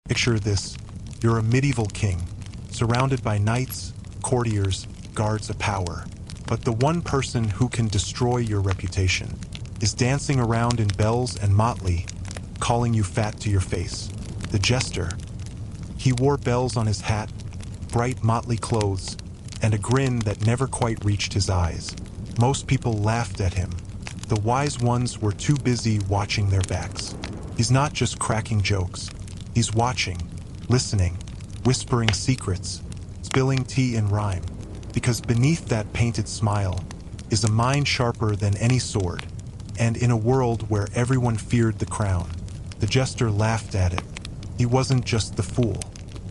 Picture this, you're a medieval king, surrounded by knights, courtiers, guards of power. But the one person who can destroy your reputation is dancing around in bells and motley, calling you fat to your face. The Jester. He wore bells on his hat, bright motley clothes, and a grin that never quite reached his eyes. Most people laughed at him. The wise ones were too busy watching their backs. He's not just cracking jokes. He's watching, listening, whispering secrets, spilling tea in rhyme. Because beneath that painted smile is a mind sharper than any sword. And in a world where everyone feared the crown, the Jester laughed at it. He wasn't just the fool.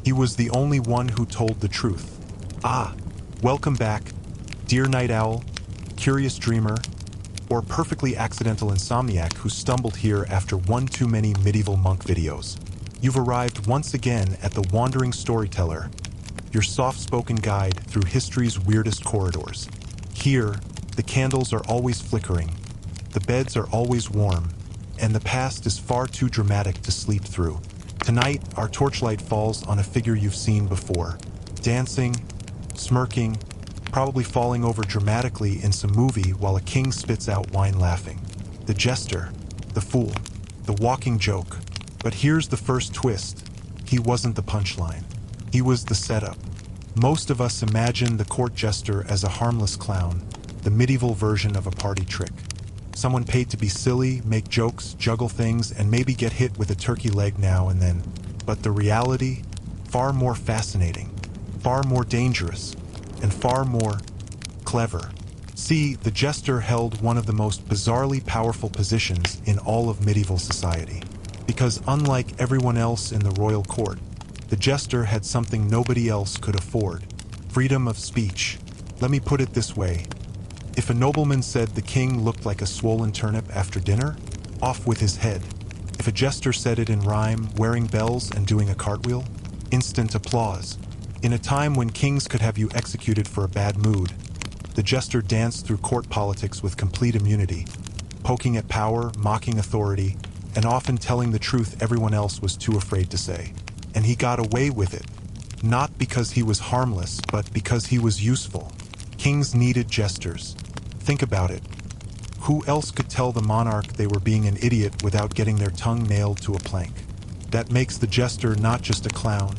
He was the only one who told the truth. Ah, welcome back, dear night owl, curious dreamer, or perfectly accidental insomniac who stumbled here after one too many medieval monk videos. You've arrived once again at the Wandering Storyteller, your soft-spoken guide through history's weirdest corridors. Here, the candles are always flickering, the beds are always warm, and the past is far too dramatic to sleep through. Tonight, our torchlight falls on a figure you've seen before, dancing, smirking, probably falling over dramatically in some movie while a king spits out wine laughing. The Jester, the fool, the walking joke. But here's the first twist. He wasn't the punchline. He was the setup. Most of us imagine the court jester as a harmless clown, the medieval version of a party trick. Someone paid to be silly, make jokes, juggle things, and maybe get hit with a turkey leg now and then. But the reality? Far more fascinating, far more dangerous, and far more clever. See, the Jester held one of the most bizarrely powerful positions in all of medieval society. Because unlike everyone else in the royal court, the Jester had something nobody else could afford: freedom of speech. Let me put it this way. If a nobleman said the king looked like a swollen turnip after dinner, off with his head. If a jester said it in rhyme, wearing bells and doing a cartwheel, instant applause. In a time when kings could have you executed for a bad mood, the Jester danced through court politics with complete immunity, poking at power, mocking authority, and often telling the truth everyone else was too afraid to say. And he got away with it. Not because he was harmless, but because he was useful. Kings needed jesters. Think about it. Who else could tell the monarch they were being an idiot without getting their tongue nailed to a plank? That makes the Jester not just a clown,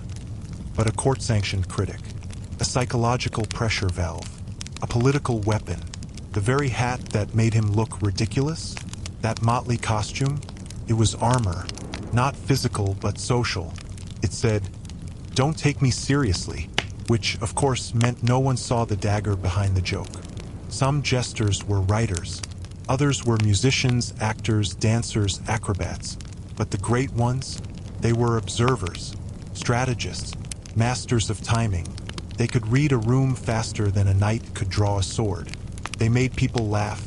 but a court-sanctioned critic, a psychological pressure valve, a political weapon. The very hat that made him look ridiculous, that motley costume, it was armor, not physical but social. It said, "Don't take me seriously," which of course meant no one saw the dagger behind the joke. Some jesters were writers, others were musicians, actors, dancers, acrobats. But the great ones, they were observers, strategists, masters of timing. They could read a room faster than a knight could draw a sword. They made people laugh,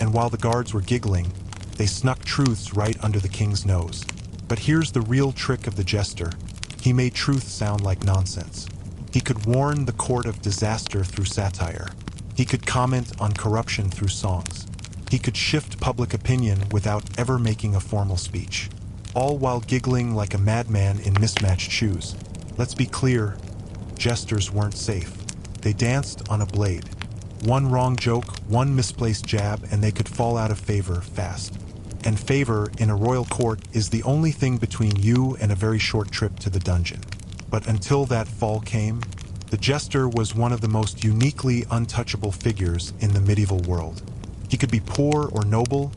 and while the guards were giggling, they snuck truths right under the king's nose. But here's the real trick of the Jester. He made truth sound like nonsense. He could warn the court of disaster through satire. He could comment on corruption through songs. He could shift public opinion without ever making a formal speech, all while giggling like a madman in mismatched shoes. Let's be clear, jesters weren't safe. They danced on a blade. One wrong joke, one misplaced jab, and they could fall out of favor fast. And favor in a royal court is the only thing between you and a very short trip to the dungeon. But until that fall came, the Jester was one of the most uniquely untouchable figures in the medieval world. He could be poor or noble,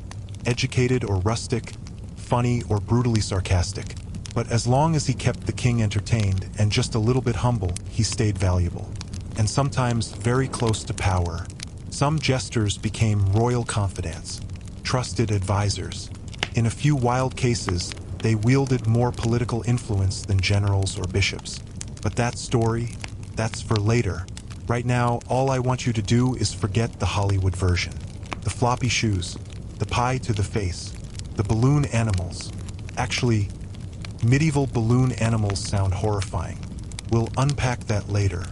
educated or rustic, funny or brutally sarcastic. But as long as he kept the king entertained and just a little bit humble, he stayed valuable. And sometimes very close to power. Some jesters became royal confidants, trusted advisors. In a few wild cases, they wielded more political influence than generals or bishops. But that story, that's for later. Right now, all I want you to do is forget the Hollywood version. The floppy shoes, the pie to the face, the balloon animals. Actually, medieval balloon animals sound horrifying. We'll unpack that later.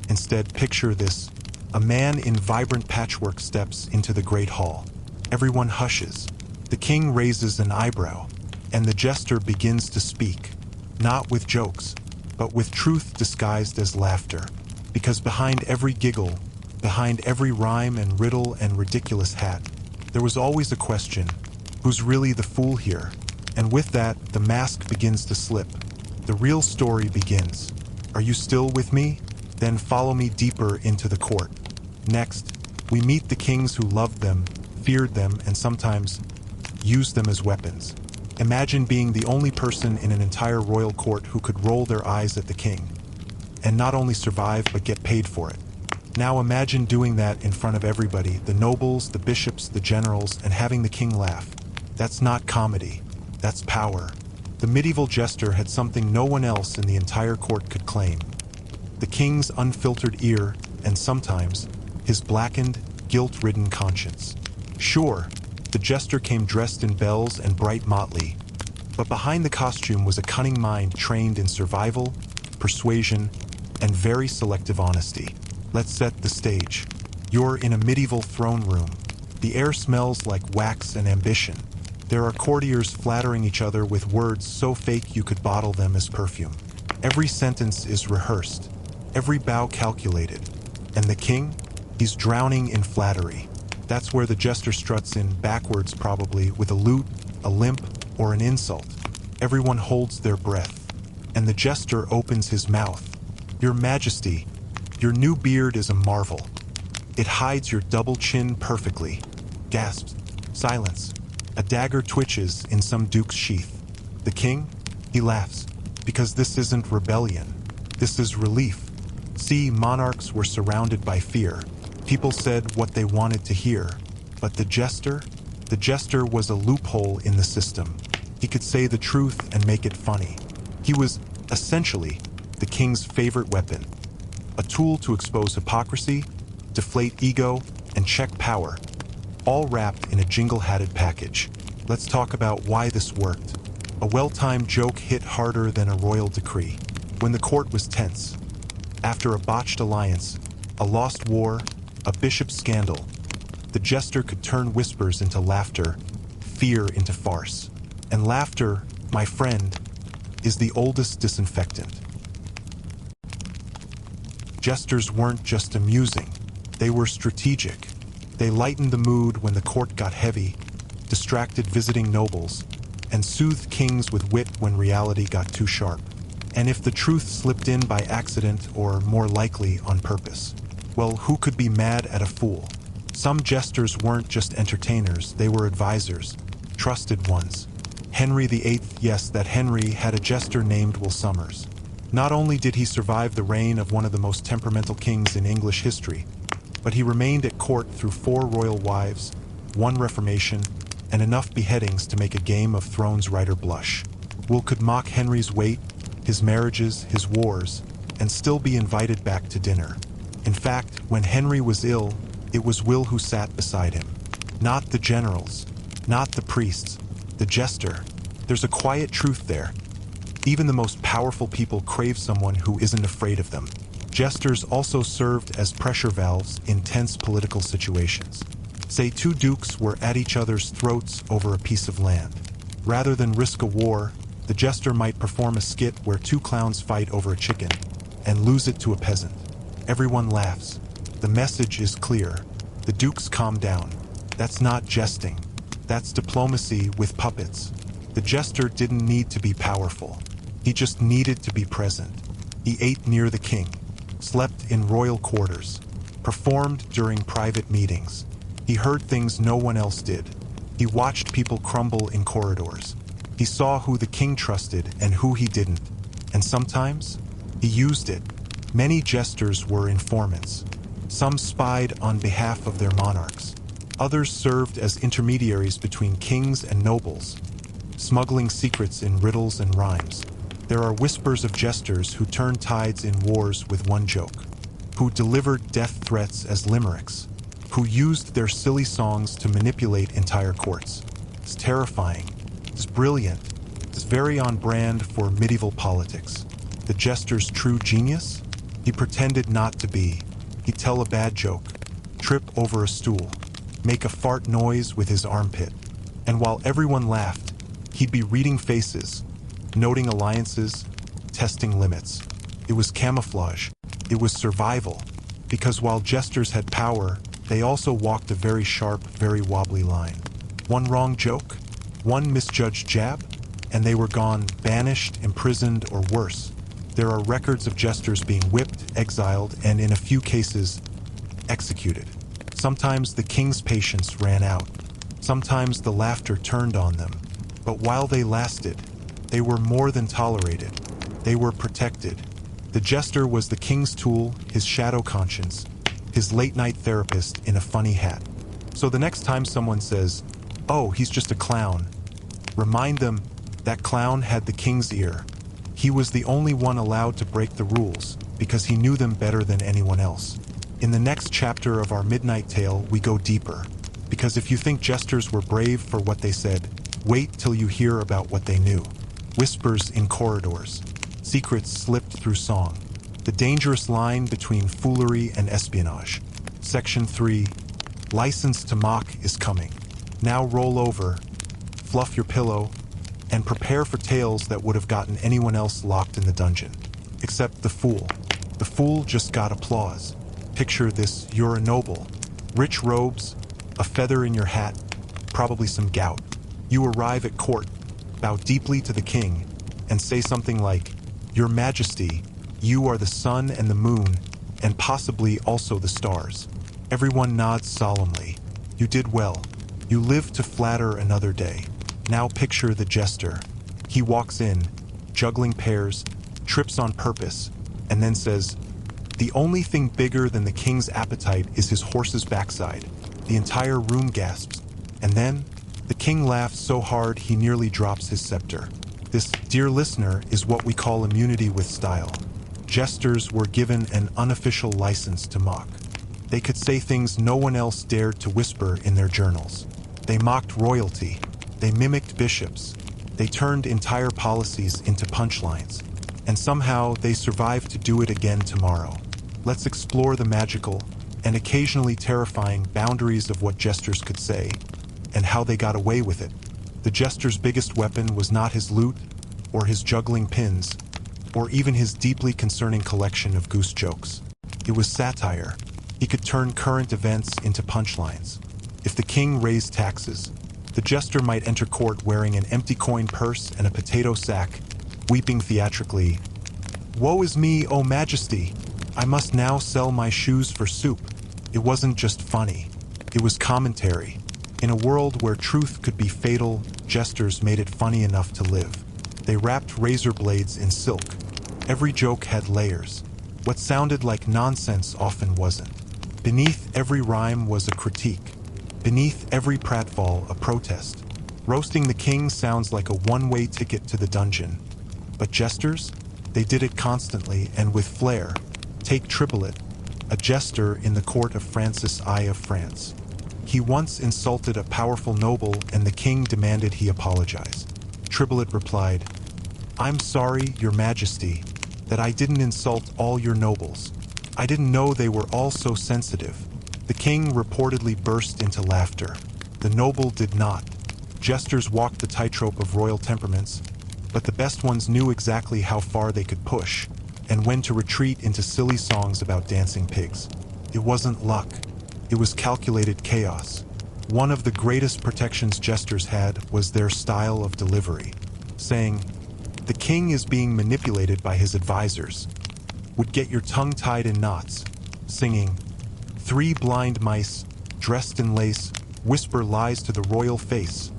Instead, picture this. A man in vibrant patchwork steps into the great hall. Everyone hushes. The king raises an eyebrow, and the Jester begins to speak. Not with jokes, but with truth disguised as laughter. Because behind every giggle, behind every rhyme and riddle and ridiculous hat, there was always a question: who's really the fool here? And with that, the mask begins to slip. The real story begins. Are you still with me? Then follow me deeper into the court. Next, we meet the kings who loved them, feared them, and sometimes used them as weapons. Imagine being the only person in an entire royal court who could roll their eyes at the king, and not only survive but get paid for it. Now imagine doing that in front of everybody, the nobles, the bishops, the generals, and having the king laugh. That's not comedy, that's power. The medieval jester had something no one else in the entire court could claim: the king's unfiltered ear, and sometimes his blackened, guilt-ridden conscience. Sure, the jester came dressed in bells and bright motley, but behind the costume was a cunning mind trained in survival, persuasion, and very selective honesty. Let's set the stage. You're in a medieval throne room. The air smells like wax and ambition. There are courtiers flattering each other with words so fake you could bottle them as perfume. Every sentence is rehearsed, every bow calculated. And the king? He's drowning in flattery. That's where the jester struts in backwards, probably, with a lute, a limp, or an insult. Everyone holds their breath, and the jester opens his mouth. Your Majesty, your new beard is a marvel. It hides your double chin perfectly. Gasps. Silence. A dagger twitches in some duke's sheath. The king? He laughs. Because this isn't rebellion. This is relief. See, monarchs were surrounded by fear. People said what they wanted to hear. But the jester? The jester was a loophole in the system. He could say the truth and make it funny. He was, essentially, the king's favorite weapon. A tool to expose hypocrisy, deflate ego, and check power, all wrapped in a jingle-hatted package. Let's talk about why this worked. A well-timed joke hit harder than a royal decree. When the court was tense, after a botched alliance, a lost war, a bishop's scandal, the jester could turn whispers into laughter, fear into farce. And laughter, my friend, is the oldest disinfectant. Jesters weren't just amusing, they were strategic. They lightened the mood when the court got heavy, distracted visiting nobles, and soothed kings with wit when reality got too sharp. And if the truth slipped in by accident, or more likely on purpose, well, who could be mad at a fool? Some jesters weren't just entertainers, they were advisors, trusted ones. Henry VIII, yes, that Henry, had a jester named Will Somers. Not only did he survive the reign of one of the most temperamental kings in English history, but he remained at court through 4 royal wives, 1 reformation, and enough beheadings to make a Game of Thrones writer blush. Will could mock Henry's weight, his marriages, his wars, and still be invited back to dinner. In fact, when Henry was ill, it was Will who sat beside him. Not the generals, not the priests, the jester. There's a quiet truth there. Even the most powerful people crave someone who isn't afraid of them. Jesters also served as pressure valves in tense political situations. Say 2 dukes were at each other's throats over a piece of land. Rather than risk a war, the jester might perform a skit where 2 clowns fight over a chicken and lose it to a peasant. Everyone laughs. The message is clear. The dukes calm down. That's not jesting. That's diplomacy with puppets. The jester didn't need to be powerful. He just needed to be present. He ate near the king, slept in royal quarters, performed during private meetings. He heard things no one else did. He watched people crumble in corridors. He saw who the king trusted and who he didn't. And sometimes, he used it. Many jesters were informants. Some spied on behalf of their monarchs. Others served as intermediaries between kings and nobles, smuggling secrets in riddles and rhymes. There are whispers of jesters who turned tides in wars with one joke, who delivered death threats as limericks, who used their silly songs to manipulate entire courts. It's terrifying. It's brilliant. It's very on brand for medieval politics. The jester's true genius? He pretended not to be. He'd tell a bad joke, trip over a stool, make a fart noise with his armpit. And while everyone laughed, he'd be reading faces, noting alliances, testing limits. It was camouflage. It was survival. Because while jesters had power, they also walked a very sharp, very wobbly line. One wrong joke, one misjudged jab, and they were gone, banished, imprisoned, or worse. There are records of jesters being whipped, exiled, and in a few cases, executed. Sometimes the king's patience ran out. Sometimes the laughter turned on them. But while they lasted, they were more than tolerated. They were protected. The jester was the king's tool, his shadow conscience, his late-night therapist in a funny hat. So the next time someone says, "Oh, he's just a clown," remind them that clown had the king's ear. He was the only one allowed to break the rules because he knew them better than anyone else. In the next chapter of our Midnight Tale, we go deeper. Because if you think jesters were brave for what they said, wait till you hear about what they knew. Whispers in corridors. Secrets slipped through song. The dangerous line between foolery and espionage. Section 3. License to mock is coming. Now roll over, fluff your pillow, and prepare for tales that would have gotten anyone else locked in the dungeon. Except the fool. The fool just got applause. Picture this: you're a noble. Rich robes, a feather in your hat, probably some gout. You arrive at court, bow deeply to the king, and say something like, "Your Majesty, you are the sun and the moon, and possibly also the stars." Everyone nods solemnly. You did well. You lived to flatter another day. Now picture the jester. He walks in, juggling pears, trips on purpose, and then says, "The only thing bigger than the king's appetite is his horse's backside." The entire room gasps, and then the king laughs so hard he nearly drops his scepter. This, dear listener, is what we call immunity with style. Jesters were given an unofficial license to mock. They could say things no one else dared to whisper in their journals. They mocked royalty. They mimicked bishops. They turned entire policies into punchlines. And somehow they survived to do it again tomorrow. Let's explore the magical and occasionally terrifying boundaries of what jesters could say and how they got away with it. The jester's biggest weapon was not his loot or his juggling pins or even his deeply concerning collection of goose jokes. It was satire. He could turn current events into punchlines. If the king raised taxes, the jester might enter court wearing an empty coin purse and a potato sack, weeping theatrically, "Woe is me, O Majesty! I must now sell my shoes for soup." It wasn't just funny. It was commentary. In a world where truth could be fatal, jesters made it funny enough to live. They wrapped razor blades in silk. Every joke had layers. What sounded like nonsense often wasn't. Beneath every rhyme was a critique. Beneath every pratfall, a protest. Roasting the king sounds like a one-way ticket to the dungeon. But jesters? They did it constantly and with flair. Take Triplet, a jester in the court of Francis I of France. He once insulted a powerful noble and the king demanded he apologize. Triplet replied, "I'm sorry, Your Majesty, that I didn't insult all your nobles. I didn't know they were all so sensitive." The king reportedly burst into laughter. The noble did not. Jesters walked the tightrope of royal temperaments, but the best ones knew exactly how far they could push and when to retreat into silly songs about dancing pigs. It wasn't luck. It was calculated chaos. One of the greatest protections jesters had was their style of delivery. Saying, "The king is being manipulated by his advisors," would get your tongue tied in knots. Singing, "Three blind mice, dressed in lace, whisper lies to the royal face,"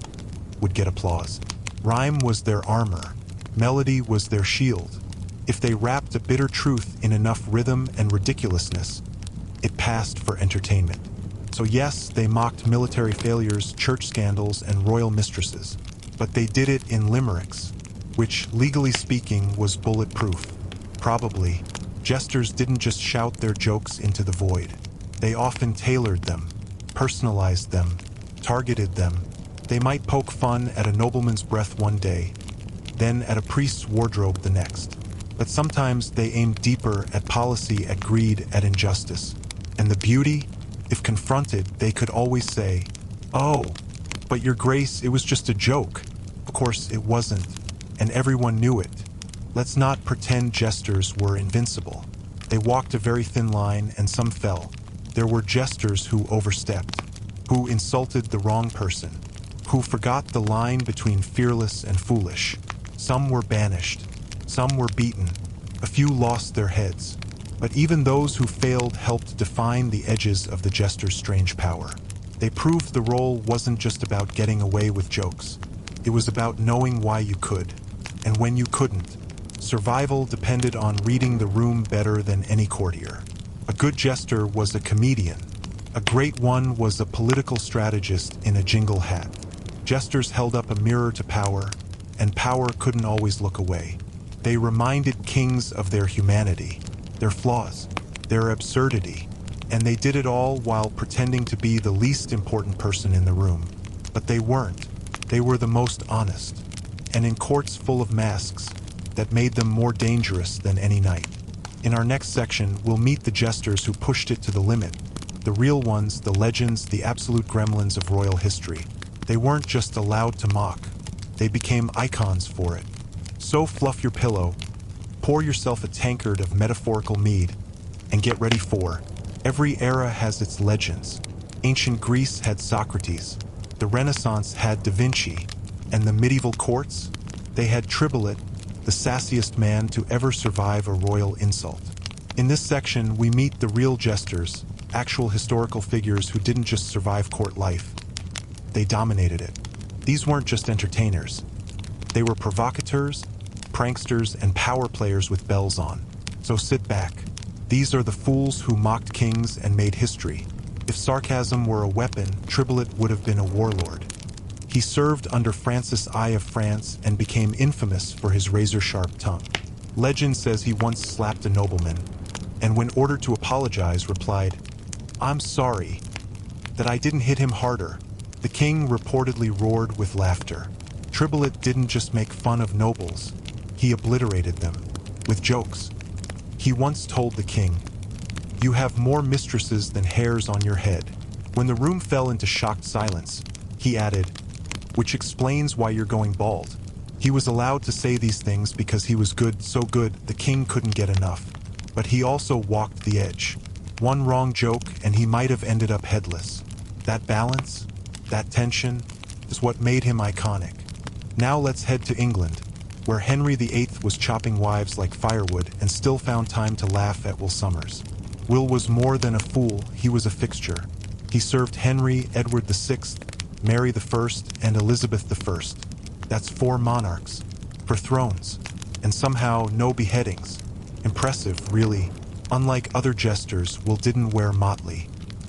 would get applause. Rhyme was their armor. Melody was their shield. If they wrapped a bitter truth in enough rhythm and ridiculousness, it passed for entertainment. So yes, they mocked military failures, church scandals, and royal mistresses. But they did it in limericks, which, legally speaking, was bulletproof. Probably, jesters didn't just shout their jokes into the void. They often tailored them, personalized them, targeted them. They might poke fun at a nobleman's breath one day, then at a priest's wardrobe the next. But sometimes they aimed deeper at policy, at greed, at injustice. And the beauty? If confronted, they could always say, "Oh, but your grace, it was just a joke." Of course, it wasn't. and everyone knew it. Let's not pretend jesters were invincible. They walked a very thin line, and some fell. There were jesters who overstepped, who insulted the wrong person, who forgot the line between fearless and foolish. Some were banished, some were beaten, a few lost their heads. But even those who failed helped define the edges of the jester's strange power. They proved the role wasn't just about getting away with jokes. It was about knowing why you could, and when you couldn't. Survival depended on reading the room better than any courtier. A good jester was a comedian. A great one was a political strategist in a jingle hat. Jesters held up a mirror to power, and power couldn't always look away. They reminded kings of their humanity, their flaws, their absurdity, and they did it all while pretending to be the least important person in the room. But they weren't. They were the most honest, and in courts full of masks, that made them more dangerous than any knight. In our next section, we'll meet the jesters who pushed it to the limit, the real ones, the legends, the absolute gremlins of royal history. They weren't just allowed to mock, they became icons for it. So fluff your pillow, pour yourself a tankard of metaphorical mead, and get ready for every era has its legends. Ancient Greece had Socrates, the Renaissance had Da Vinci, and the medieval courts, they had Triboulet, the sassiest man to ever survive a royal insult. In this section, we meet the real jesters, actual historical figures who didn't just survive court life, they dominated it. These weren't just entertainers. They were provocateurs, pranksters, and power players with bells on. So sit back. These are the fools who mocked kings and made history. If sarcasm were a weapon, Triboulet would have been a warlord. He served under Francis I of France and became infamous for his razor-sharp tongue. Legend says he once slapped a nobleman, and when ordered to apologize, replied, "I'm sorry that I didn't hit him harder." The king reportedly roared with laughter. Triboulet didn't just make fun of nobles, he obliterated them with jokes. He once told the king, "You have more mistresses than hairs on your head." When the room fell into shocked silence, he added, "Which explains why you're going bald." He was allowed to say these things because he was good, so good the king couldn't get enough. But he also walked the edge. One wrong joke and he might have ended up headless. That balance, that tension, is what made him iconic. Now let's head to England, where Henry VIII was chopping wives like firewood and still found time to laugh at Will Somers. Will was more than a fool, he was a fixture. He served Henry, Edward VI, Mary I, and Elizabeth I. That's 4 monarchs, for thrones, and somehow no beheadings. Impressive, really. Unlike other jesters, Will didn't wear motley.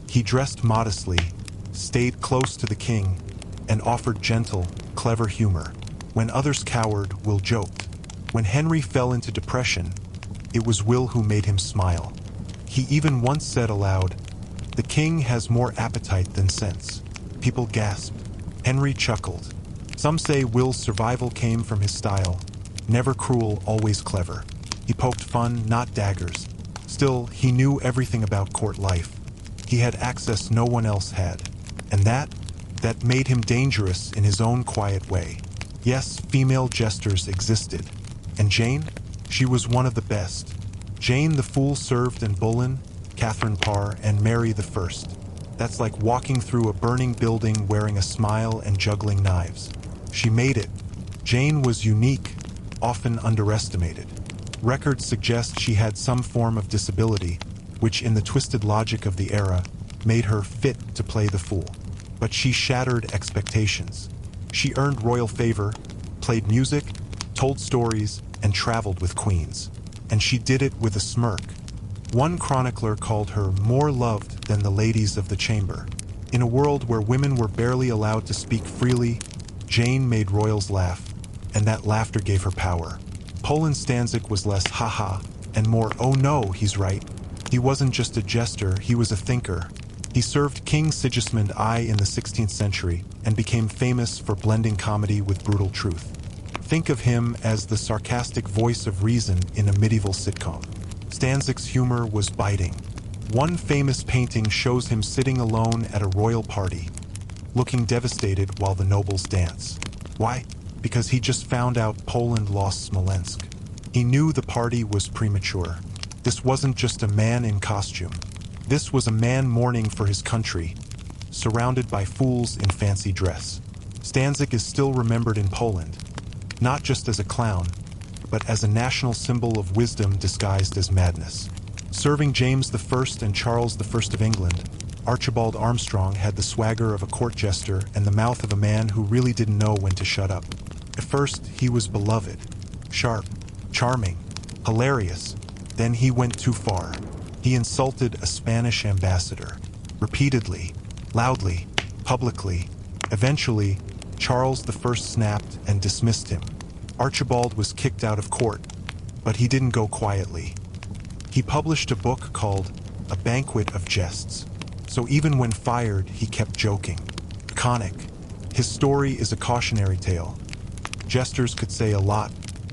He dressed modestly, stayed close to the king, and offered gentle, clever humor. When others cowered, Will joked. When Henry fell into depression, it was Will who made him smile. He even once said aloud, "The king has more appetite than sense." People gasped. Henry chuckled. Some say Will's survival came from his style. Never cruel, always clever. He poked fun, not daggers. Still, he knew everything about court life. He had access no one else had. And that made him dangerous in his own quiet way. Yes, female jesters existed. And Jane? She was one of the best. Jane the Fool served in Boleyn, Catherine Parr, and Mary I. That's like walking through a burning building wearing a smile and juggling knives. She made it. Jane was unique, often underestimated. Records suggest she had some form of disability, which in the twisted logic of the era, made her fit to play the fool. But she shattered expectations. She earned royal favor, played music, told stories, and traveled with queens. And she did it with a smirk. One chronicler called her more loved than the ladies of the chamber. In a world where women were barely allowed to speak freely, Jane made royals laugh, and that laughter gave her power. Poland Stanzik was less haha and more oh no, he's right. He wasn't just a jester, he was a thinker. He served King Sigismund I in the 16th century and became famous for blending comedy with brutal truth. Think of him as the sarcastic voice of reason in a medieval sitcom. Stanzik's humor was biting. One famous painting shows him sitting alone at a royal party, looking devastated while the nobles dance. Why? because he just found out Poland lost Smolensk. He knew the party was premature. This wasn't just a man in costume. This was a man mourning for his country, surrounded by fools in fancy dress. Stanzik is still remembered in Poland, not just as a clown, but as a national symbol of wisdom disguised as madness. Serving James I and Charles I of England, Archibald Armstrong had the swagger of a court jester and the mouth of a man who really didn't know when to shut up. At first, he was beloved, sharp, charming, hilarious. Then he went too far. He insulted a Spanish ambassador, repeatedly, loudly, publicly. Eventually, Charles I snapped and dismissed him. Archibald was kicked out of court, but he didn't go quietly. He published a book called A Banquet of Jests. So even when fired, he kept joking. Iconic. His story is a cautionary tale. Jesters could say a lot,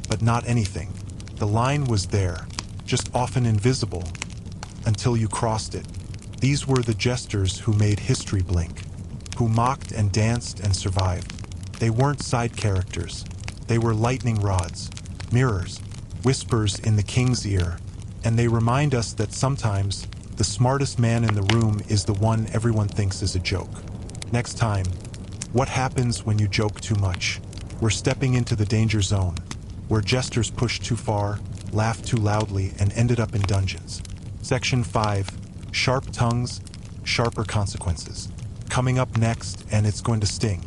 but not anything. The line was there, just often invisible, until you crossed it. These were the jesters who made history blink, who mocked and danced and survived. They weren't side characters. They were lightning rods, mirrors, whispers in the king's ear, and they remind us that sometimes the smartest man in the room is the one everyone thinks is a joke. Next time, what happens when you joke too much? We're stepping into the danger zone, where jesters pushed too far, laughed too loudly, and ended up in dungeons. Section 5, Sharp Tongues, Sharper Consequences. Coming up next, and it's going to sting.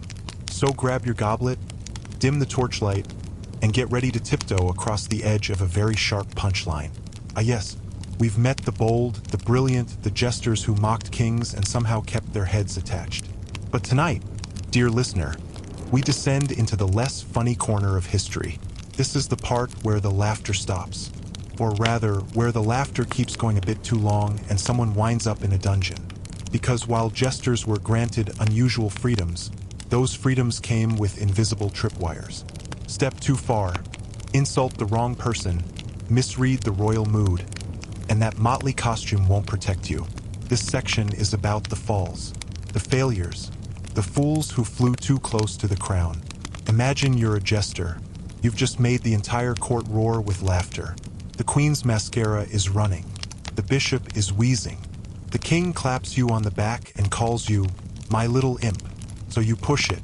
So grab your goblet, dim the torchlight, and get ready to tiptoe across the edge of a very sharp punchline. Ah yes, we've met the bold, the brilliant, the jesters who mocked kings and somehow kept their heads attached. But tonight, dear listener, we descend into the less funny corner of history. This is the part where the laughter stops. Or rather, where the laughter keeps going a bit too long and someone winds up in a dungeon. Because while jesters were granted unusual freedoms, those freedoms came with invisible tripwires. Step too far, insult the wrong person, misread the royal mood, and that motley costume won't protect you. This section is about the falls, the failures, the fools who flew too close to the crown. Imagine you're a jester. You've just made the entire court roar with laughter. The queen's mascara is running. The bishop is wheezing. The king claps you on the back and calls you, "My little imp." So you push it.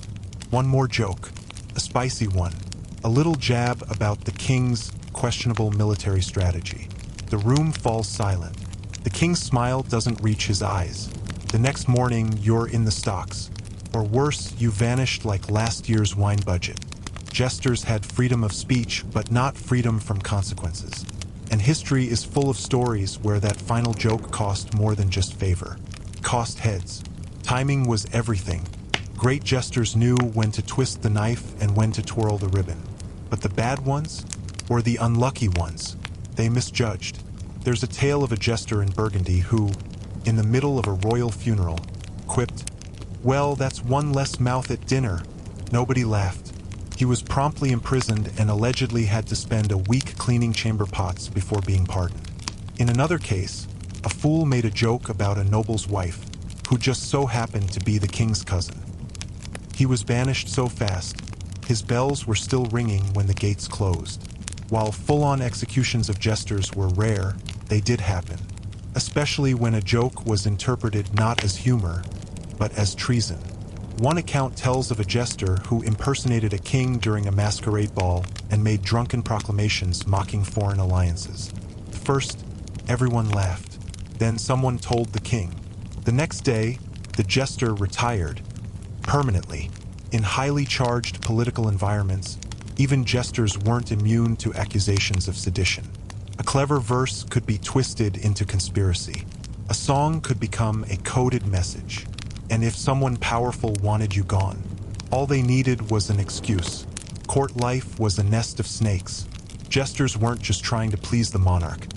One more joke, a spicy one, a little jab about the king's questionable military strategy. The room falls silent. The king's smile doesn't reach his eyes. The next morning, you're in the stocks. Or worse, you vanished like last year's wine budget. Jesters had freedom of speech, but not freedom from consequences. And history is full of stories where that final joke cost more than just favor. It cost heads. Timing was everything. Great jesters knew when to twist the knife and when to twirl the ribbon. But the bad ones, or the unlucky ones, they misjudged. There's a tale of a jester in Burgundy who, in the middle of a royal funeral, quipped, "Well, that's one less mouth at dinner." Nobody laughed. He was promptly imprisoned and allegedly had to spend a week cleaning chamber pots before being pardoned. In another case, a fool made a joke about a noble's wife, who just so happened to be the king's cousin. He was banished so fast, his bells were still ringing when the gates closed. While full-on executions of jesters were rare, they did happen, especially when a joke was interpreted not as humor, but as treason. One account tells of a jester who impersonated a king during a masquerade ball and made drunken proclamations mocking foreign alliances. First, everyone laughed. Then someone told the king. The next day, the jester retired, permanently. In highly charged political environments, even jesters weren't immune to accusations of sedition. A clever verse could be twisted into conspiracy. A song could become a coded message. And if someone powerful wanted you gone, all they needed was an excuse. Court life was a nest of snakes. Jesters weren't just trying to please the monarch.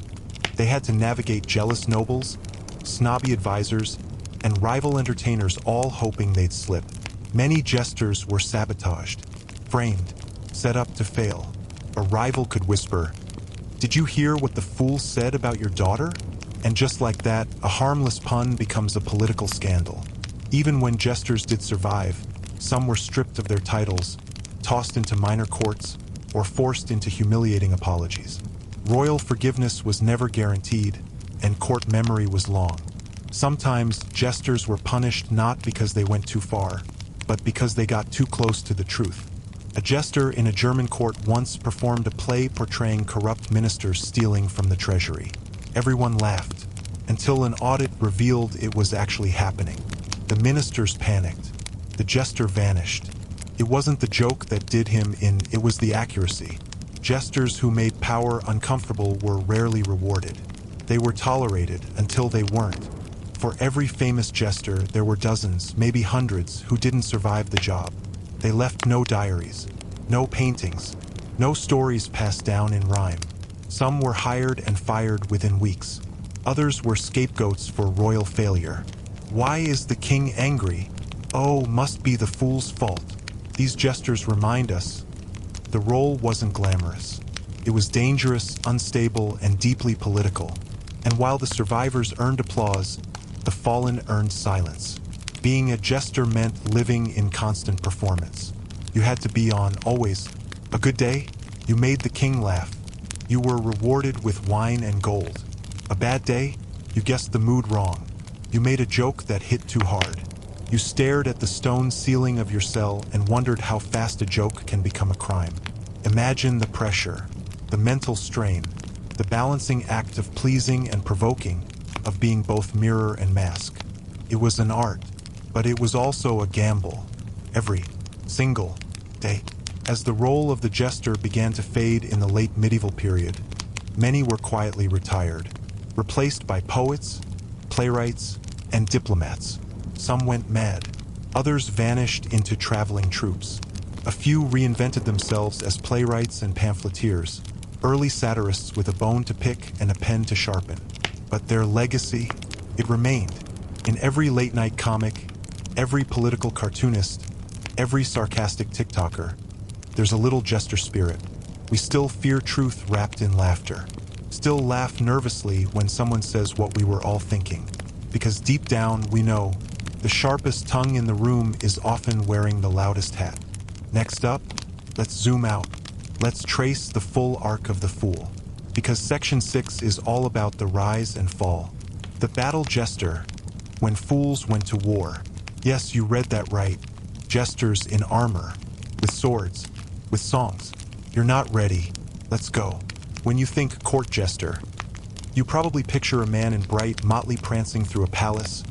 They had to navigate jealous nobles, snobby advisors, and rival entertainers, all hoping they'd slip. Many jesters were sabotaged, framed, set up to fail. A rival could whisper, "Did you hear what the fool said about your daughter?" And just like that, a harmless pun becomes a political scandal. Even when jesters did survive, some were stripped of their titles, tossed into minor courts, or forced into humiliating apologies. Royal forgiveness was never guaranteed, and court memory was long. Sometimes jesters were punished not because they went too far, but because they got too close to the truth. A jester in a German court once performed a play portraying corrupt ministers stealing from the treasury. Everyone laughed, until an audit revealed it was actually happening. The ministers panicked. The jester vanished. It wasn't the joke that did him in, it was the accuracy. Jesters who made power uncomfortable were rarely rewarded. They were tolerated until they weren't. For every famous jester, there were dozens, maybe hundreds, who didn't survive the job. They left no diaries, no paintings, no stories passed down in rhyme. Some were hired and fired within weeks. Others were scapegoats for royal failure. Why is the king angry? Oh, must be the fool's fault. These jesters remind us the role wasn't glamorous. It was dangerous, unstable, and deeply political. And while the survivors earned applause, the fallen earned silence. Being a jester meant living in constant performance. You had to be on, always. A good day, you made the king laugh. You were rewarded with wine and gold. A bad day, you guessed the mood wrong. You made a joke that hit too hard. You stared at the stone ceiling of your cell and wondered how fast a joke can become a crime. Imagine the pressure, the mental strain, the balancing act of pleasing and provoking, of being both mirror and mask. It was an art, but it was also a gamble. Every single day. As the role of the jester began to fade in the late medieval period, many were quietly retired, replaced by poets, playwrights, and diplomats. Some went mad. Others vanished into traveling troops. A few reinvented themselves as playwrights and pamphleteers, early satirists with a bone to pick and a pen to sharpen. But their legacy, it remained. In every late-night comic, every political cartoonist, every sarcastic TikToker, there's a little jester spirit. We still fear truth wrapped in laughter. Still laugh nervously when someone says what we were all thinking. Because deep down, we know the sharpest tongue in the room is often wearing the loudest hat. Next up, let's zoom out. Let's trace the full arc of the fool. Because Section 6 is all about the rise and fall. The battle jester, when fools went to war. Yes, you read that right. Jesters in armor, with swords, with songs. You're not ready. Let's go. When you think court jester, you probably picture a man in bright motley prancing through a palace,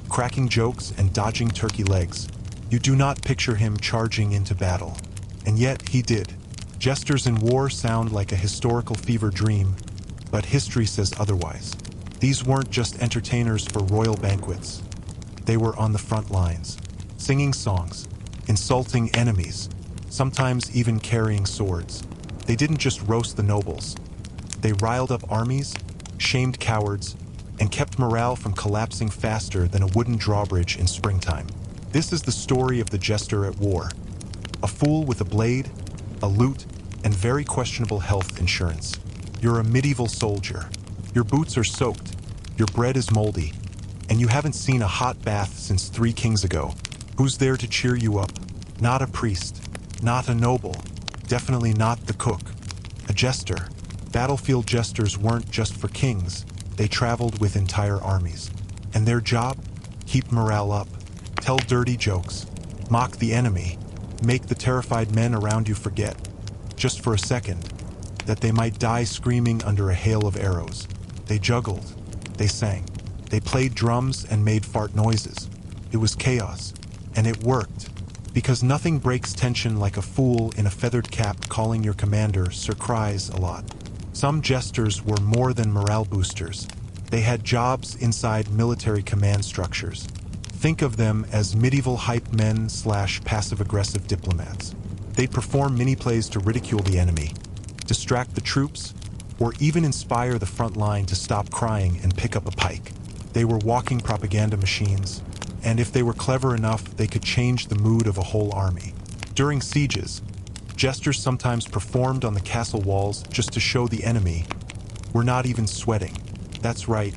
cracking jokes and dodging turkey legs. You do not picture him charging into battle. And yet he did. Jesters in war sound like a historical fever dream, but history says otherwise. These weren't just entertainers for royal banquets. They were on the front lines, singing songs, insulting enemies, sometimes even carrying swords. They didn't just roast the nobles. They riled up armies, shamed cowards, and kept morale from collapsing faster than a wooden drawbridge in springtime. This is the story of the jester at war. A fool with a blade, a lute, and very questionable health insurance. You're a medieval soldier. Your boots are soaked, your bread is moldy, and you haven't seen a hot bath since 3 kings ago. Who's there to cheer you up? Not a priest, not a noble, definitely not the cook. A jester. Battlefield jesters weren't just for kings. They traveled with entire armies. And their job? Keep morale up. Tell dirty jokes. Mock the enemy. Make the terrified men around you forget, just for a second, that they might die screaming under a hail of arrows. They juggled. They sang. They played drums and made fart noises. It was chaos. And it worked. Because nothing breaks tension like a fool in a feathered cap calling your commander Sir Cries a lot. Some jesters were more than morale boosters. They had jobs inside military command structures. Think of them as medieval hype men / passive-aggressive diplomats. They'd perform mini-plays to ridicule the enemy, distract the troops, or even inspire the front line to stop crying and pick up a pike. They were walking propaganda machines, and if they were clever enough, they could change the mood of a whole army. During sieges, jesters sometimes performed on the castle walls just to show the enemy we're not even sweating. That's right.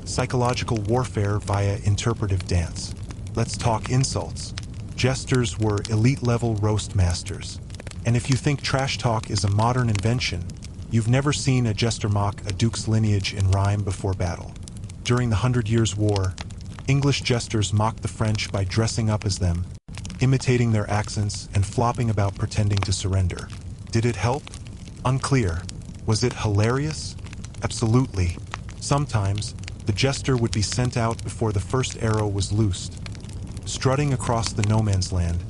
Psychological warfare via interpretive dance. Let's talk insults. Jesters were elite-level roast masters. And if you think trash talk is a modern invention, you've never seen a jester mock a duke's lineage in rhyme before battle. During the 100 Years' War, English jesters mocked the French by dressing up as them, imitating their accents and flopping about pretending to surrender. Did it help? Unclear. Was it hilarious? Absolutely. Sometimes, the jester would be sent out before the first arrow was loosed, strutting across the no-man's land,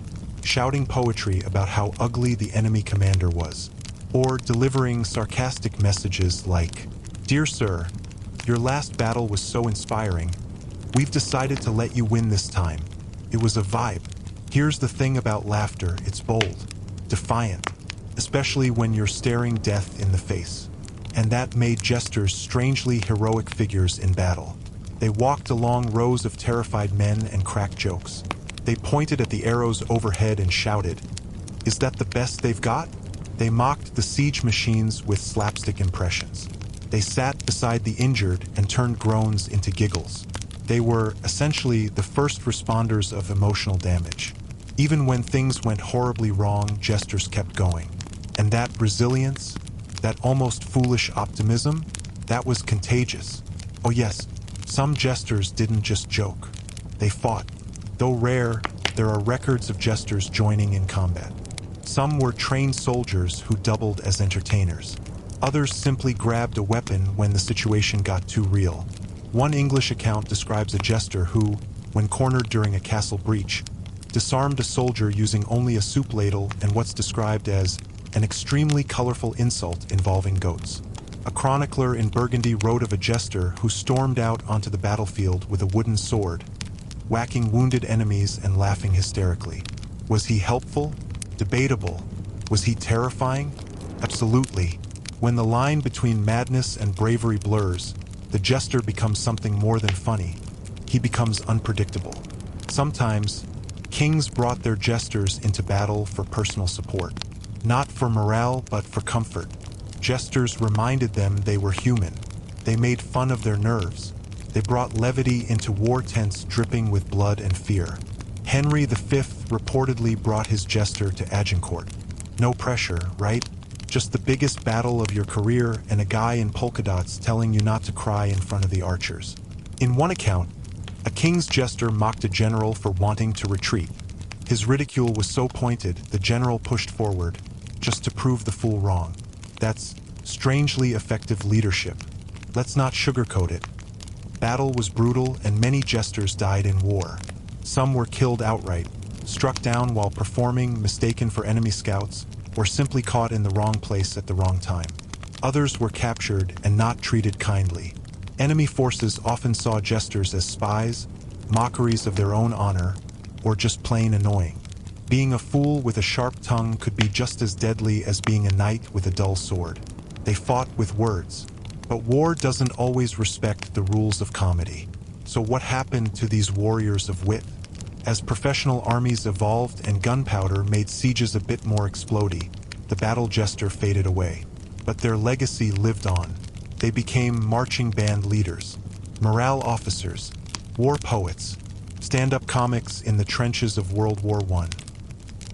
shouting poetry about how ugly the enemy commander was, or delivering sarcastic messages like, "Dear sir, your last battle was so inspiring. We've decided to let you win this time. It was a vibe." Here's the thing about laughter, it's bold, defiant, especially when you're staring death in the face. And that made jesters strangely heroic figures in battle. They walked along rows of terrified men and cracked jokes. They pointed at the arrows overhead and shouted, "Is that the best they've got?" They mocked the siege machines with slapstick impressions. They sat beside the injured and turned groans into giggles. They were essentially the first responders of emotional damage. Even when things went horribly wrong, jesters kept going. And that resilience, that almost foolish optimism, that was contagious. Oh yes, some jesters didn't just joke. They fought. Though rare, there are records of jesters joining in combat. Some were trained soldiers who doubled as entertainers. Others simply grabbed a weapon when the situation got too real. One English account describes a jester who, when cornered during a castle breach, disarmed a soldier using only a soup ladle and what's described as an extremely colorful insult involving goats. A chronicler in Burgundy wrote of a jester who stormed out onto the battlefield with a wooden sword, whacking wounded enemies and laughing hysterically. Was he helpful? Debatable. Was he terrifying? Absolutely. When the line between madness and bravery blurs, the jester becomes something more than funny. He becomes unpredictable. Sometimes, kings brought their jesters into battle for personal support. Not for morale, but for comfort. Jesters reminded them they were human. They made fun of their nerves. They brought levity into war tents dripping with blood and fear. Henry V reportedly brought his jester to Agincourt. No pressure, right? Just the biggest battle of your career and a guy in polka dots telling you not to cry in front of the archers. In one account, a king's jester mocked a general for wanting to retreat. His ridicule was so pointed, the general pushed forward, just to prove the fool wrong. That's strangely effective leadership. Let's not sugarcoat it. Battle was brutal and many jesters died in war. Some were killed outright, struck down while performing, mistaken for enemy scouts, or simply caught in the wrong place at the wrong time. Others were captured and not treated kindly. Enemy forces often saw jesters as spies, mockeries of their own honor, or just plain annoying. Being a fool with a sharp tongue could be just as deadly as being a knight with a dull sword. They fought with words. But war doesn't always respect the rules of comedy. So what happened to these warriors of wit? As professional armies evolved and gunpowder made sieges a bit more explodey, the battle jester faded away. But their legacy lived on. They became marching band leaders, morale officers, war poets, stand-up comics in the trenches of World War I,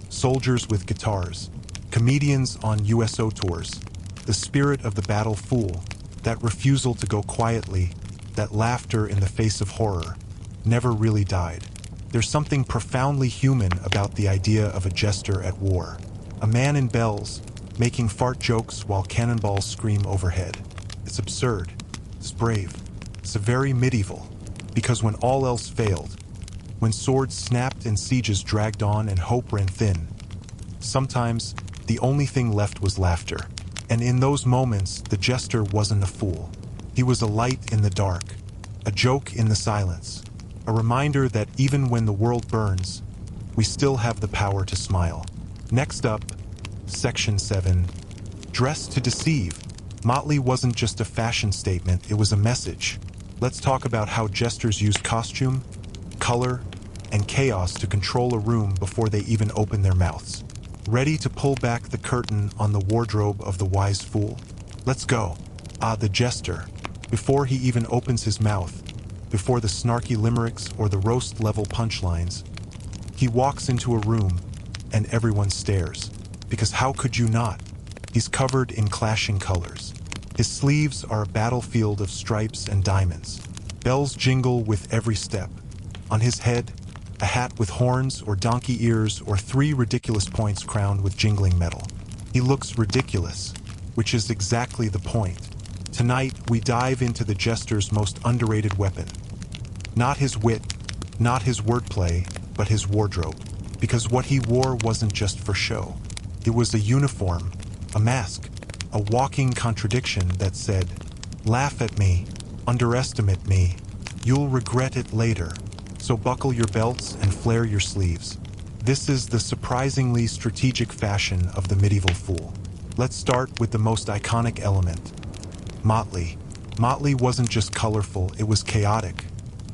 soldiers with guitars, comedians on USO tours, the spirit of the battle fool, that refusal to go quietly, that laughter in the face of horror, never really died. There's something profoundly human about the idea of a jester at war. A man in bells, making fart jokes while cannonballs scream overhead. It's absurd. It's brave. It's very medieval. Because when all else failed, when swords snapped and sieges dragged on and hope ran thin, sometimes the only thing left was laughter. And in those moments, the jester wasn't a fool. He was a light in the dark, a joke in the silence, a reminder that even when the world burns, we still have the power to smile. Next up, Section 7. Dress to deceive. Motley wasn't just a fashion statement, it was a message. Let's talk about how jesters used costume, color, and chaos to control a room before they even open their mouths. Ready to pull back the curtain on the wardrobe of the wise fool? Let's go. The jester. Before he even opens his mouth, before the snarky limericks or the roast-level punchlines, he walks into a room and everyone stares. because how could you not? He's covered in clashing colors. His sleeves are a battlefield of stripes and diamonds. Bells jingle with every step. On his head, a hat with horns or donkey ears or 3 ridiculous points crowned with jingling metal. He looks ridiculous, which is exactly the point. Tonight, we dive into the Jester's most underrated weapon. Not his wit, not his wordplay, but his wardrobe. Because what he wore wasn't just for show. It was a uniform, a mask, a walking contradiction that said, "Laugh at me, underestimate me, you'll regret it later. So buckle your belts and flare your sleeves." This is the surprisingly strategic fashion of the medieval fool. Let's start with the most iconic element, motley. Motley wasn't just colorful, it was chaotic.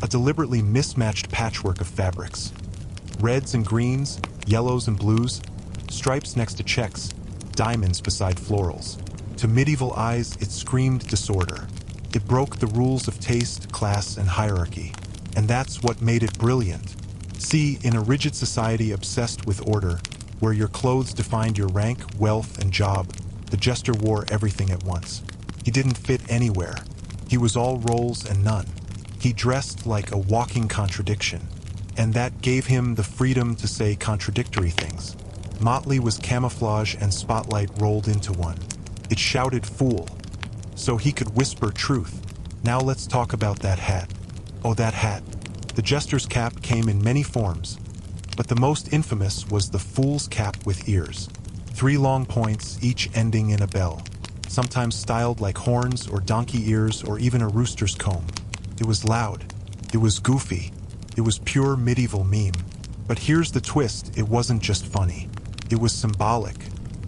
A deliberately mismatched patchwork of fabrics. Reds and greens, yellows and blues, stripes next to checks, diamonds beside florals. To medieval eyes, it screamed disorder. It broke the rules of taste, class, and hierarchy. And that's what made it brilliant. See, in a rigid society obsessed with order, where your clothes defined your rank, wealth, and job, the Jester wore everything at once. He didn't fit anywhere. He was all roles and none. He dressed like a walking contradiction, and that gave him the freedom to say contradictory things. Motley was camouflage and spotlight rolled into one. It shouted fool, so he could whisper truth. Now let's talk about that hat. Oh, that hat. The Jester's cap came in many forms, but the most infamous was the fool's cap with ears. 3 long points, each ending in a bell, sometimes styled like horns or donkey ears or even a rooster's comb. It was loud. It was goofy. It was pure medieval meme. But here's the twist, it wasn't just funny. It was symbolic.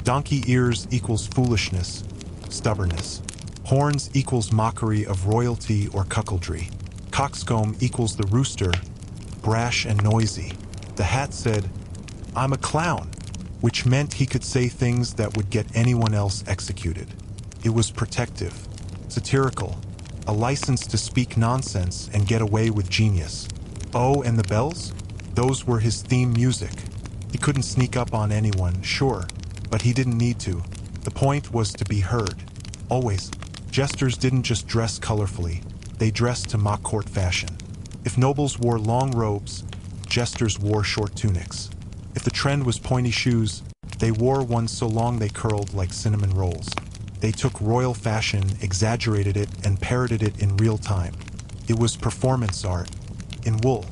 Donkey ears equals foolishness, stubbornness. Horns equals mockery of royalty or cuckoldry. Coxcomb equals the rooster, brash and noisy. The hat said, "I'm a clown," which meant he could say things that would get anyone else executed. It was protective, satirical, a license to speak nonsense and get away with genius. Oh, and the bells? Those were his theme music. He couldn't sneak up on anyone, sure, but he didn't need to. The point was to be heard. Always. Jesters didn't just dress colorfully. They dressed to mock court fashion. If nobles wore long robes, jesters wore short tunics. If the trend was pointy shoes, they wore ones so long they curled like cinnamon rolls. They took royal fashion, exaggerated it, and parroted it in real time. It was performance art. In wool,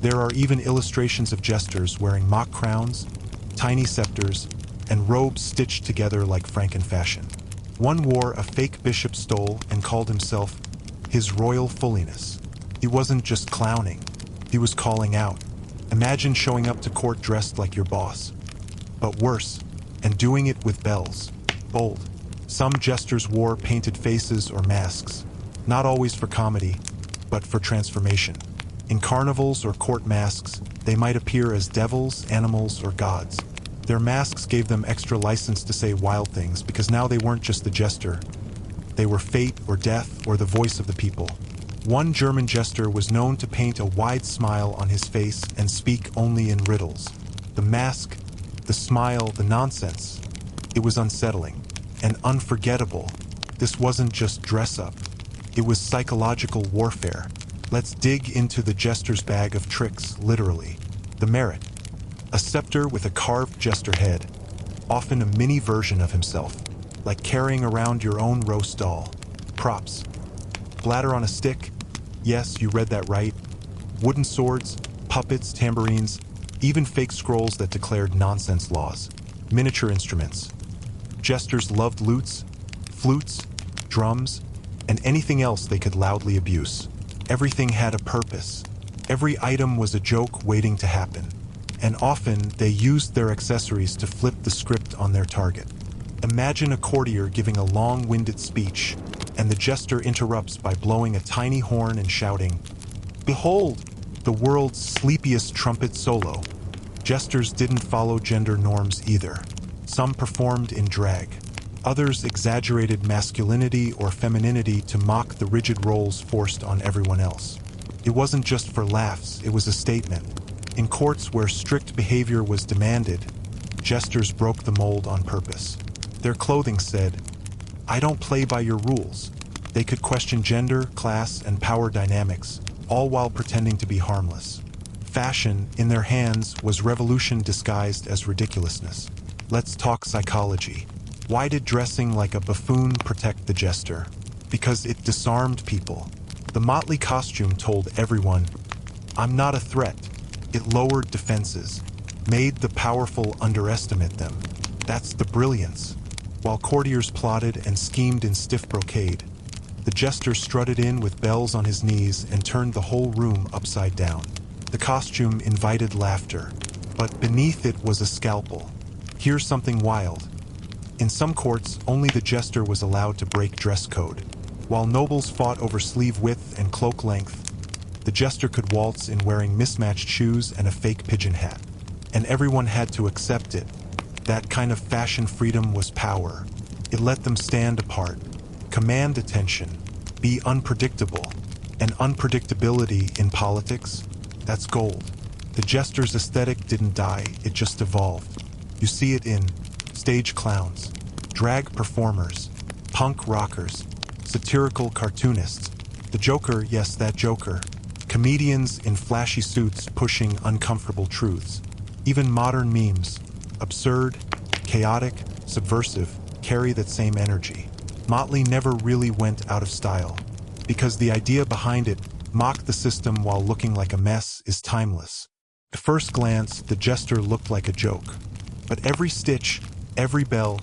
there are even illustrations of jesters wearing mock crowns, tiny scepters, and robes stitched together like Franken fashion. One wore a fake bishop stole and called himself His Royal Fulliness. He wasn't just clowning, he was calling out. Imagine showing up to court dressed like your boss. But worse, and doing it with bells. Bold. Some jesters wore painted faces or masks, not always for comedy, but for transformation. In carnivals or court masks, they might appear as devils, animals, or gods. Their masks gave them extra license to say wild things because now they weren't just the jester. They were fate or death or the voice of the people. One German jester was known to paint a wide smile on his face and speak only in riddles. The mask, the smile, the nonsense. It was unsettling and unforgettable. This wasn't just dress-up. It was psychological warfare. Let's dig into the jester's bag of tricks, literally. The merit. A scepter with a carved jester head, often a mini version of himself, like carrying around your own roast doll. Props. Bladder on a stick. Yes, you read that right. Wooden swords, puppets, tambourines, even fake scrolls that declared nonsense laws. Miniature instruments. Jesters loved lutes, flutes, drums, and anything else they could loudly abuse. Everything had a purpose. Every item was a joke waiting to happen. And often they used their accessories to flip the script on their target. Imagine a courtier giving a long-winded speech, and the jester interrupts by blowing a tiny horn and shouting, "Behold, the world's sleepiest trumpet solo." Jesters didn't follow gender norms either. Some performed in drag. Others exaggerated masculinity or femininity to mock the rigid roles forced on everyone else. It wasn't just for laughs, it was a statement. In courts where strict behavior was demanded, Jesters broke the mold on purpose. Their clothing said, "I don't play by your rules." They could question gender, class, and power dynamics, all while pretending to be harmless. Fashion, in their hands, was revolution disguised as ridiculousness. Let's talk psychology. Why did dressing like a buffoon protect the jester? Because it disarmed people. The motley costume told everyone, "I'm not a threat." It lowered defenses, made the powerful underestimate them. That's the brilliance. While courtiers plotted and schemed in stiff brocade, the jester strutted in with bells on his knees and turned the whole room upside down. The costume invited laughter, but beneath it was a scalpel. Here's something wild. In some courts, only the jester was allowed to break dress code. While nobles fought over sleeve width and cloak length, the jester could waltz in wearing mismatched shoes and a fake pigeon hat. And everyone had to accept it. That kind of fashion freedom was power. It let them stand apart, command attention, be unpredictable. And unpredictability in politics, that's gold. The jester's aesthetic didn't die, it just evolved. You see it in stage clowns, drag performers, punk rockers, satirical cartoonists. The Joker, yes, that Joker. Comedians in flashy suits pushing uncomfortable truths. Even modern memes, absurd, chaotic, subversive, carry that same energy. Motley never really went out of style, because the idea behind it, mock the system while looking like a mess, is timeless. At first glance, the jester looked like a joke. But every stitch, every bell,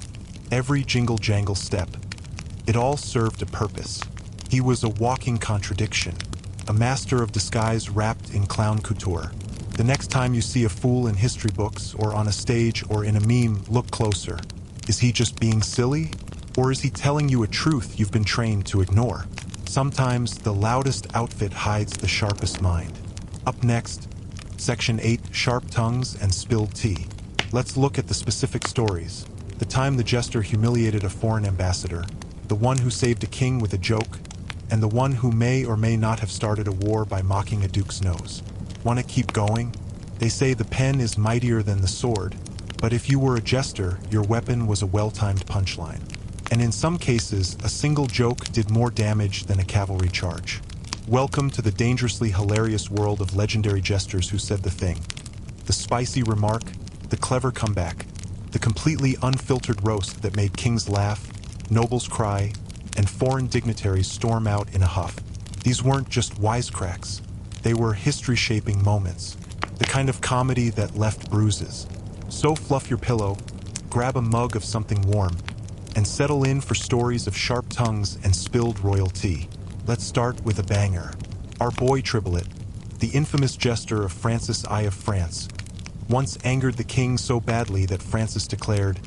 every jingle-jangle step, it all served a purpose. He was a walking contradiction, a master of disguise wrapped in clown couture. The next time you see a fool in history books or on a stage or in a meme, look closer. Is he just being silly? Or is he telling you a truth you've been trained to ignore? Sometimes the loudest outfit hides the sharpest mind. Up next, Section 8, Sharp Tongues and Spilled Tea. Let's look at the specific stories. The time the jester humiliated a foreign ambassador, the one who saved a king with a joke, and the one who may or may not have started a war by mocking a duke's nose. Want to keep going? They say the pen is mightier than the sword, but if you were a jester, your weapon was a well-timed punchline. And in some cases, a single joke did more damage than a cavalry charge. Welcome to the dangerously hilarious world of legendary jesters who said the thing. The spicy remark, the clever comeback, the completely unfiltered roast that made kings laugh, nobles cry, and foreign dignitaries storm out in a huff. These weren't just wisecracks. They were history-shaping moments, the kind of comedy that left bruises. So fluff your pillow, grab a mug of something warm, and settle in for stories of sharp tongues and spilled royal tea. Let's start with a banger. Our boy Triblet, the infamous jester of Francis I of France, once angered the king so badly that Francis declared,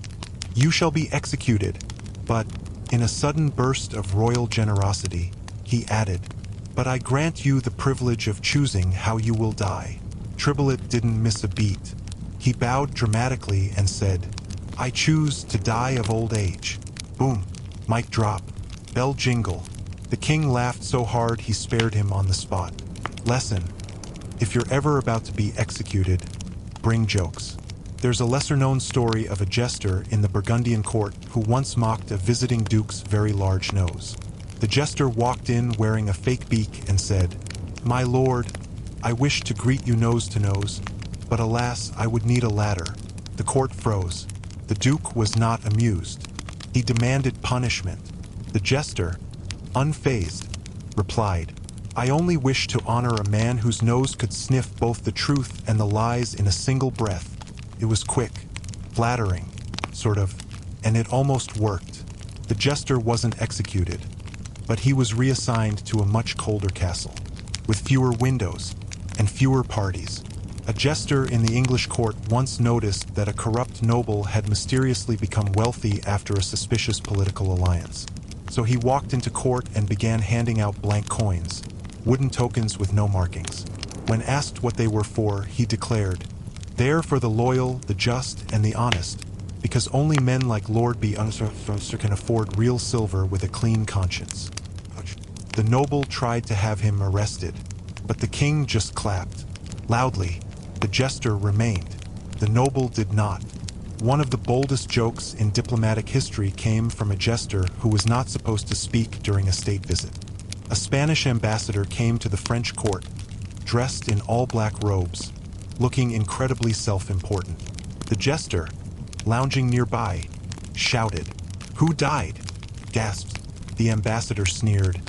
"You shall be executed." But, in a sudden burst of royal generosity, he added, "But I grant you the privilege of choosing how you will die." Triblet didn't miss a beat. He bowed dramatically and said, "I choose to die of old age." Boom, mic drop, bell jingle. The king laughed so hard he spared him on the spot. Lesson: if you're ever about to be executed, bring jokes. There's a lesser-known story of a jester in the Burgundian court who once mocked a visiting duke's very large nose. The jester walked in wearing a fake beak and said, "My lord, I wish to greet you nose to nose, but alas, I would need a ladder." The court froze. The duke was not amused. He demanded punishment. The jester, unfazed, replied, "I only wish to honor a man whose nose could sniff both the truth and the lies in a single breath." It was quick, flattering, sort of, and it almost worked. The jester wasn't executed, but he was reassigned to a much colder castle, with fewer windows and fewer parties. A jester in the English court once noticed that a corrupt noble had mysteriously become wealthy after a suspicious political alliance. So he walked into court and began handing out blank coins, wooden tokens with no markings. When asked what they were for, he declared, "They're for the loyal, the just, and the honest, because only men like Lord B. Unser can afford real silver with a clean conscience." The noble tried to have him arrested, but the king just clapped. Loudly, the jester remained. The noble did not. One of the boldest jokes in diplomatic history came from a jester who was not supposed to speak during a state visit. A Spanish ambassador came to the French court, dressed in all-black robes, looking incredibly self-important. The jester, lounging nearby, shouted, "Who died?" Gasped. The ambassador sneered,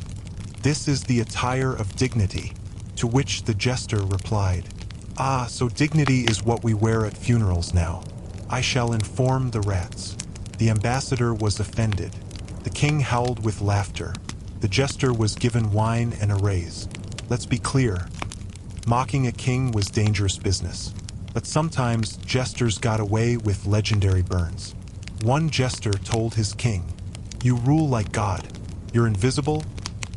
"This is the attire of dignity," to which the jester replied, "Ah, so dignity is what we wear at funerals now. I shall inform the rats." The ambassador was offended. The king howled with laughter. The jester was given wine and a raise. Let's be clear, mocking a king was dangerous business. But sometimes jesters got away with legendary burns. One jester told his king, "You rule like God. You're invisible,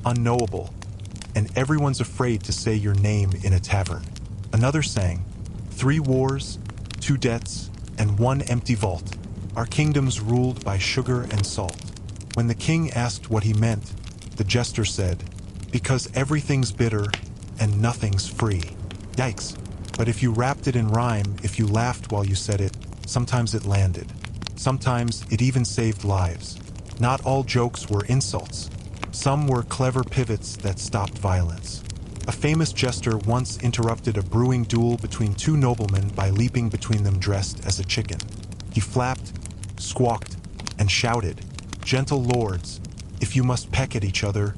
unknowable, and everyone's afraid to say your name in a tavern." Another sang, "3 wars, 2 debts, and 1 empty vault. Our kingdom's ruled by sugar and salt." When the king asked what he meant, the jester said, "Because everything's bitter and nothing's free." Yikes. But if you wrapped it in rhyme, if you laughed while you said it, sometimes it landed. Sometimes it even saved lives. Not all jokes were insults. Some were clever pivots that stopped violence. A famous jester once interrupted a brewing duel between 2 noblemen by leaping between them dressed as a chicken. He flapped, squawked, and shouted, "Gentle lords, if you must peck at each other,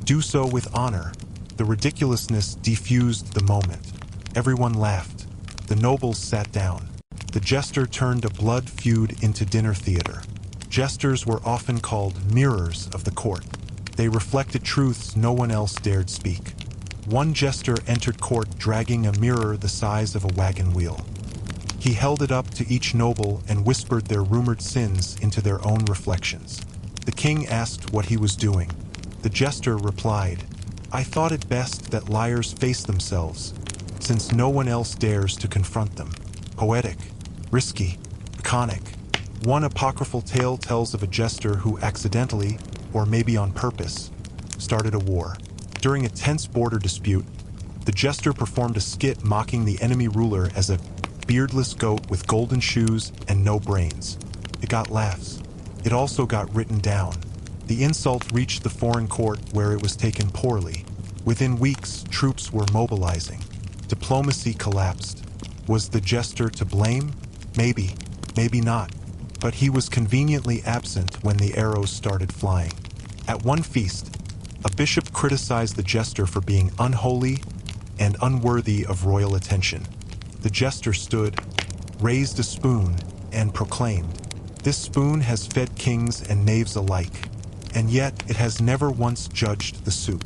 do so with honor." The ridiculousness diffused the moment. Everyone laughed. The nobles sat down. The jester turned a blood feud into dinner theater. Jesters were often called mirrors of the court. They reflected truths no one else dared speak. One jester entered court dragging a mirror the size of a wagon wheel. He held it up to each noble and whispered their rumored sins into their own reflections. The king asked what he was doing. The jester replied, "I thought it best that liars face themselves, since no one else dares to confront them." Poetic, risky, iconic. One apocryphal tale tells of a jester who accidentally, or maybe on purpose, started a war. During a tense border dispute, the jester performed a skit mocking the enemy ruler as a beardless goat with golden shoes and no brains. It got laughs. It also got written down. The insult reached the foreign court where it was taken poorly. Within weeks, troops were mobilizing. Diplomacy collapsed. Was the jester to blame? Maybe, maybe not. But he was conveniently absent when the arrows started flying. At one feast, a bishop criticized the jester for being unholy and unworthy of royal attention. The jester stood, raised a spoon, and proclaimed, "This spoon has fed kings and knaves alike, and yet it has never once judged the soup."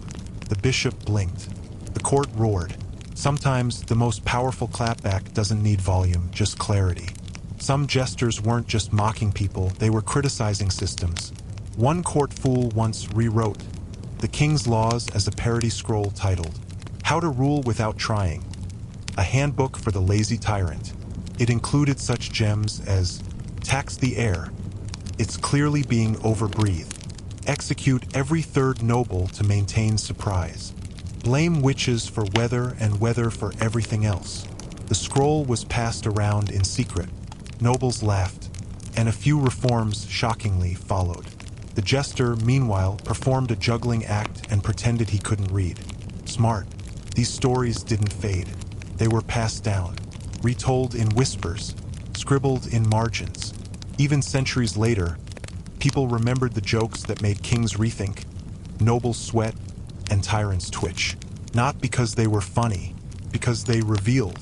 The bishop blinked. The court roared. Sometimes the most powerful clapback doesn't need volume, just clarity. Some jesters weren't just mocking people, they were criticizing systems. One court fool once rewrote the king's laws as a parody scroll titled, "How to Rule Without Trying," a handbook for the lazy tyrant. It included such gems as, "Tax the air. It's clearly being overbreathed. Execute every 3rd noble to maintain surprise. Blame witches for weather and weather for everything else." The scroll was passed around in secret. Nobles laughed, and a few reforms shockingly followed. The jester, meanwhile, performed a juggling act and pretended he couldn't read. Smart. These stories didn't fade. They were passed down, retold in whispers, scribbled in margins. Even centuries later, people remembered the jokes that made kings rethink, nobles sweat, and tyrants twitch. Not because they were funny, because they revealed,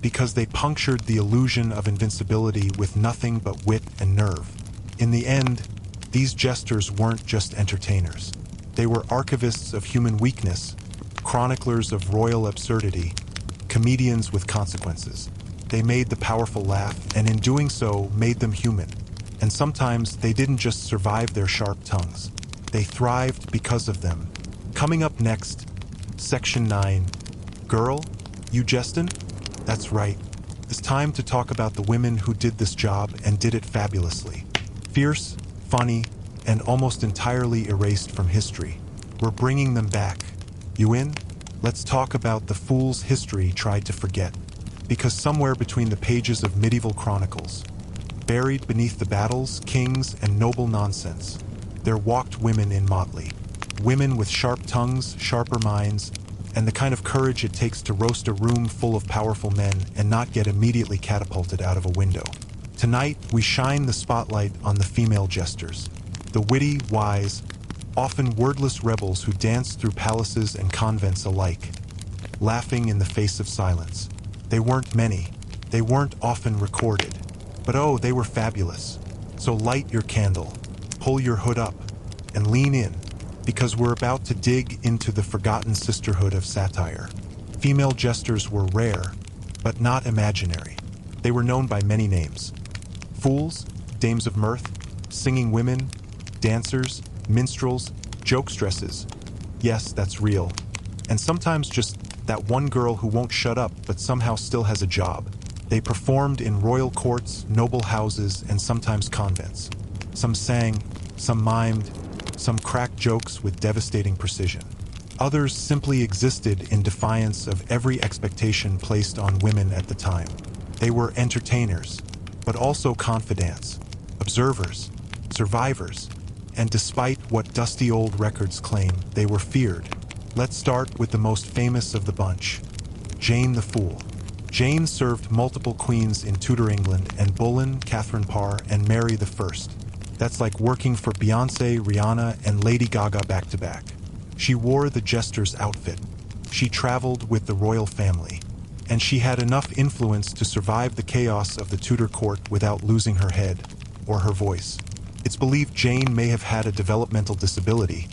because they punctured the illusion of invincibility with nothing but wit and nerve. In the end, these jesters weren't just entertainers. They were archivists of human weakness, chroniclers of royal absurdity, comedians with consequences. They made the powerful laugh, and in doing so, made them human. And sometimes they didn't just survive their sharp tongues. They thrived because of them. Coming up next, Section 9. Girl, you jestin'? That's right. It's time to talk about the women who did this job and did it fabulously. Fierce, funny, and almost entirely erased from history. We're bringing them back. You in? Let's talk about the fools history tried to forget. Because somewhere between the pages of medieval chronicles, Buried beneath the battles, kings, and noble nonsense, there walked women in motley. Women with sharp tongues, sharper minds, and the kind of courage it takes to roast a room full of powerful men and not get immediately catapulted out of a window. Tonight, we shine the spotlight on the female jesters, the witty, wise, often wordless rebels who danced through palaces and convents alike, laughing in the face of silence. They weren't many, they weren't often recorded, but oh, they were fabulous. So light your candle, pull your hood up, and lean in, because we're about to dig into the forgotten sisterhood of satire. Female jesters were rare, but not imaginary. They were known by many names: fools, dames of mirth, singing women, dancers, minstrels, jokestresses. Yes, that's real. And sometimes just that one girl who won't shut up but somehow still has a job. They performed in royal courts, noble houses, and sometimes convents. Some sang, some mimed, some cracked jokes with devastating precision. Others simply existed in defiance of every expectation placed on women at the time. They were entertainers, but also confidants, observers, survivors, and despite what dusty old records claim, they were feared. Let's start with the most famous of the bunch, Jane the Fool. Jane served multiple queens in Tudor England, and Boleyn, Catherine Parr, and Mary I. That's like working for Beyoncé, Rihanna, and Lady Gaga back-to-back. She wore the jester's outfit. She traveled with the royal family. And she had enough influence to survive the chaos of the Tudor court without losing her head or her voice. It's believed Jane may have had a developmental disability,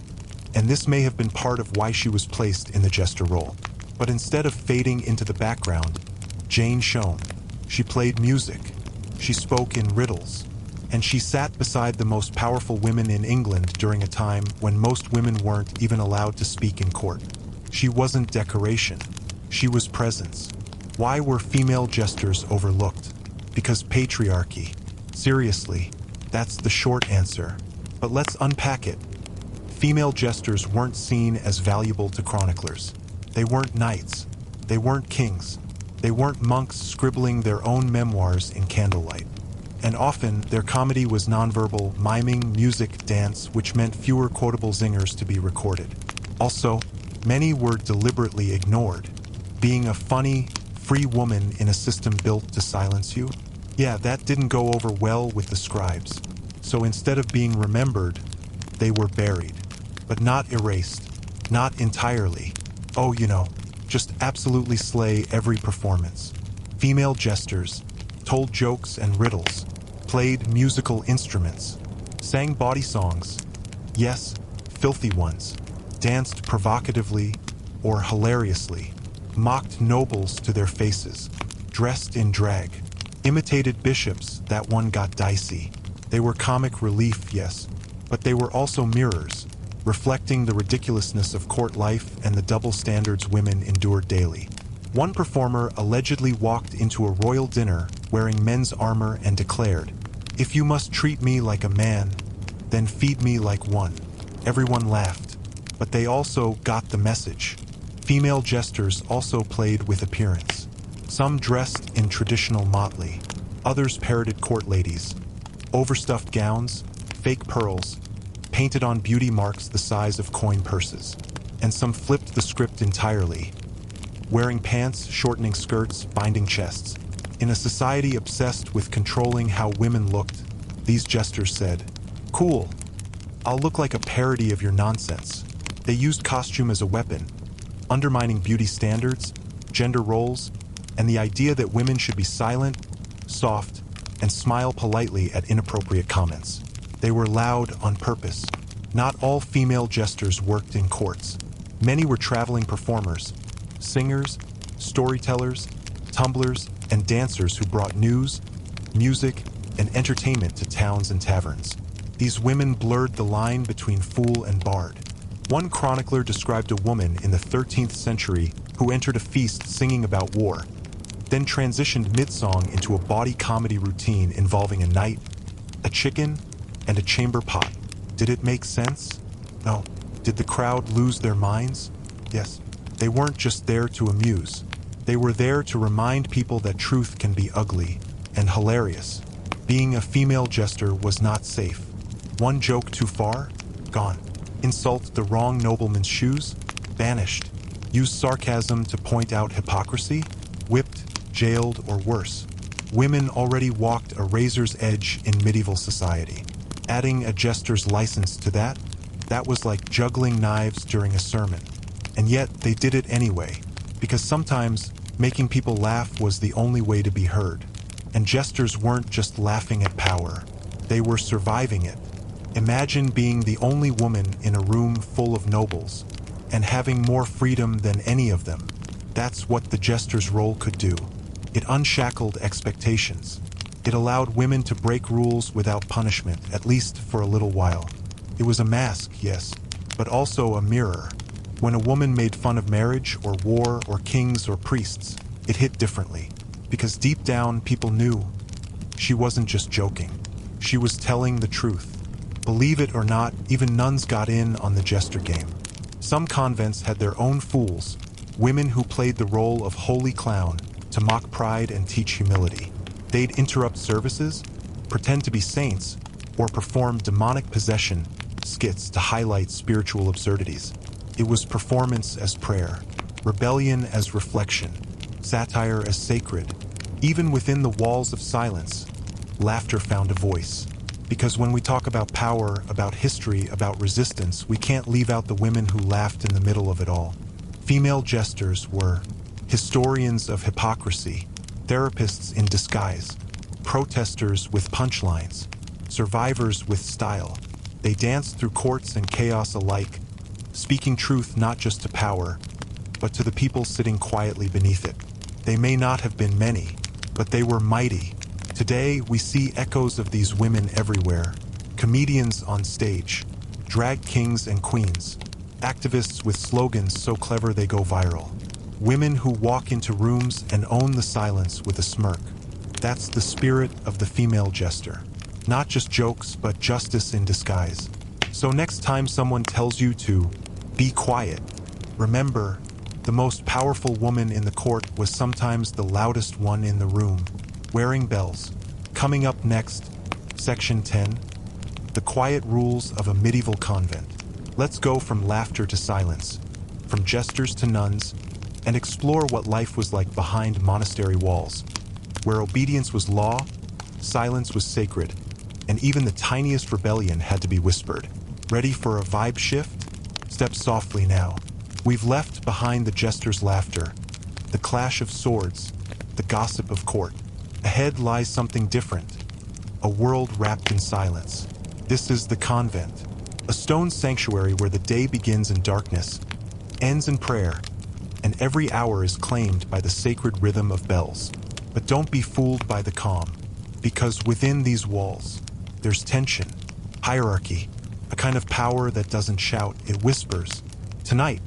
and this may have been part of why she was placed in the jester role. But instead of fading into the background, Jane shone. She played music, she spoke in riddles, and she sat beside the most powerful women in England during a time when most women weren't even allowed to speak in court. She wasn't decoration, she was presence. Why were female jesters overlooked? Because patriarchy. Seriously, that's the short answer. But let's unpack it. Female jesters weren't seen as valuable to chroniclers. They weren't knights. They weren't kings. They weren't monks scribbling their own memoirs in candlelight. And often, their comedy was nonverbal, miming, music, dance, which meant fewer quotable zingers to be recorded. Also, many were deliberately ignored. Being a funny, free woman in a system built to silence you? Yeah, that didn't go over well with the scribes. So instead of being remembered, they were buried. But not erased. Not entirely. Oh, just absolutely slay every performance. Female jesters told jokes and riddles, played musical instruments, sang bawdy songs, yes, filthy ones, danced provocatively or hilariously, mocked nobles to their faces, dressed in drag, imitated bishops. That one got dicey. They were comic relief, yes, but they were also mirrors, reflecting the ridiculousness of court life and the double standards women endured daily. One performer allegedly walked into a royal dinner wearing men's armor and declared, "If you must treat me like a man, then feed me like one." Everyone laughed, but they also got the message. Female jesters also played with appearance. Some dressed in traditional motley, others parroted court ladies, overstuffed gowns, fake pearls, painted on beauty marks the size of coin purses, and some flipped the script entirely, wearing pants, shortening skirts, binding chests. In a society obsessed with controlling how women looked, these jesters said, "Cool, I'll look like a parody of your nonsense." They used costume as a weapon, undermining beauty standards, gender roles, and the idea that women should be silent, soft, and smile politely at inappropriate comments. They were loud on purpose. Not all female jesters worked in courts. Many were traveling performers, singers, storytellers, tumblers, and dancers who brought news, music, and entertainment to towns and taverns. These women blurred the line between fool and bard. One chronicler described a woman in the 13th century who entered a feast singing about war, then transitioned mid-song into a bawdy comedy routine involving a knight, a chicken, and a chamber pot. Did it make sense? No. Did the crowd lose their minds? Yes. They weren't just there to amuse. They were there to remind people that truth can be ugly and hilarious. Being a female jester was not safe. One joke too far? Gone. Insult the wrong nobleman's shoes? Banished. Use sarcasm to point out hypocrisy? Whipped, jailed, or worse. Women already walked a razor's edge in medieval society. Adding a jester's license to that was like juggling knives during a sermon. And yet they did it anyway, because sometimes making people laugh was the only way to be heard. And jesters weren't just laughing at power, they were surviving it. Imagine being the only woman in a room full of nobles, and having more freedom than any of them. That's what the jester's role could do. It unshackled expectations. It allowed women to break rules without punishment, at least for a little while. It was a mask, yes, but also a mirror. When a woman made fun of marriage or war or kings or priests, it hit differently. Because deep down, people knew she wasn't just joking. She was telling the truth. Believe it or not, even nuns got in on the jester game. Some convents had their own fools, women who played the role of holy clown to mock pride and teach humility. They'd interrupt services, pretend to be saints, or perform demonic possession skits to highlight spiritual absurdities. It was performance as prayer, rebellion as reflection, satire as sacred. Even within the walls of silence, laughter found a voice. Because when we talk about power, about history, about resistance, we can't leave out the women who laughed in the middle of it all. Female jesters were historians of hypocrisy, therapists in disguise, protesters with punchlines, survivors with style. They danced through courts and chaos alike, speaking truth not just to power, but to the people sitting quietly beneath it. They may not have been many, but they were mighty. Today, we see echoes of these women everywhere. Comedians on stage, drag kings and queens, activists with slogans so clever they go viral. Women who walk into rooms and own the silence with a smirk. That's the spirit of the female jester. Not just jokes, but justice in disguise. So next time someone tells you to be quiet, remember, the most powerful woman in the court was sometimes the loudest one in the room, wearing bells. Coming up next, Section 10, The Quiet Rules of a Medieval Convent. Let's go from laughter to silence, from jesters to nuns, and explore what life was like behind monastery walls, where obedience was law, silence was sacred, and even the tiniest rebellion had to be whispered. Ready for a vibe shift? Step softly now. We've left behind the jester's laughter, the clash of swords, the gossip of court. Ahead lies something different, a world wrapped in silence. This is the convent, a stone sanctuary where the day begins in darkness, ends in prayer, and every hour is claimed by the sacred rhythm of bells. But don't be fooled by the calm, because within these walls, there's tension, hierarchy, a kind of power that doesn't shout, it whispers. Tonight,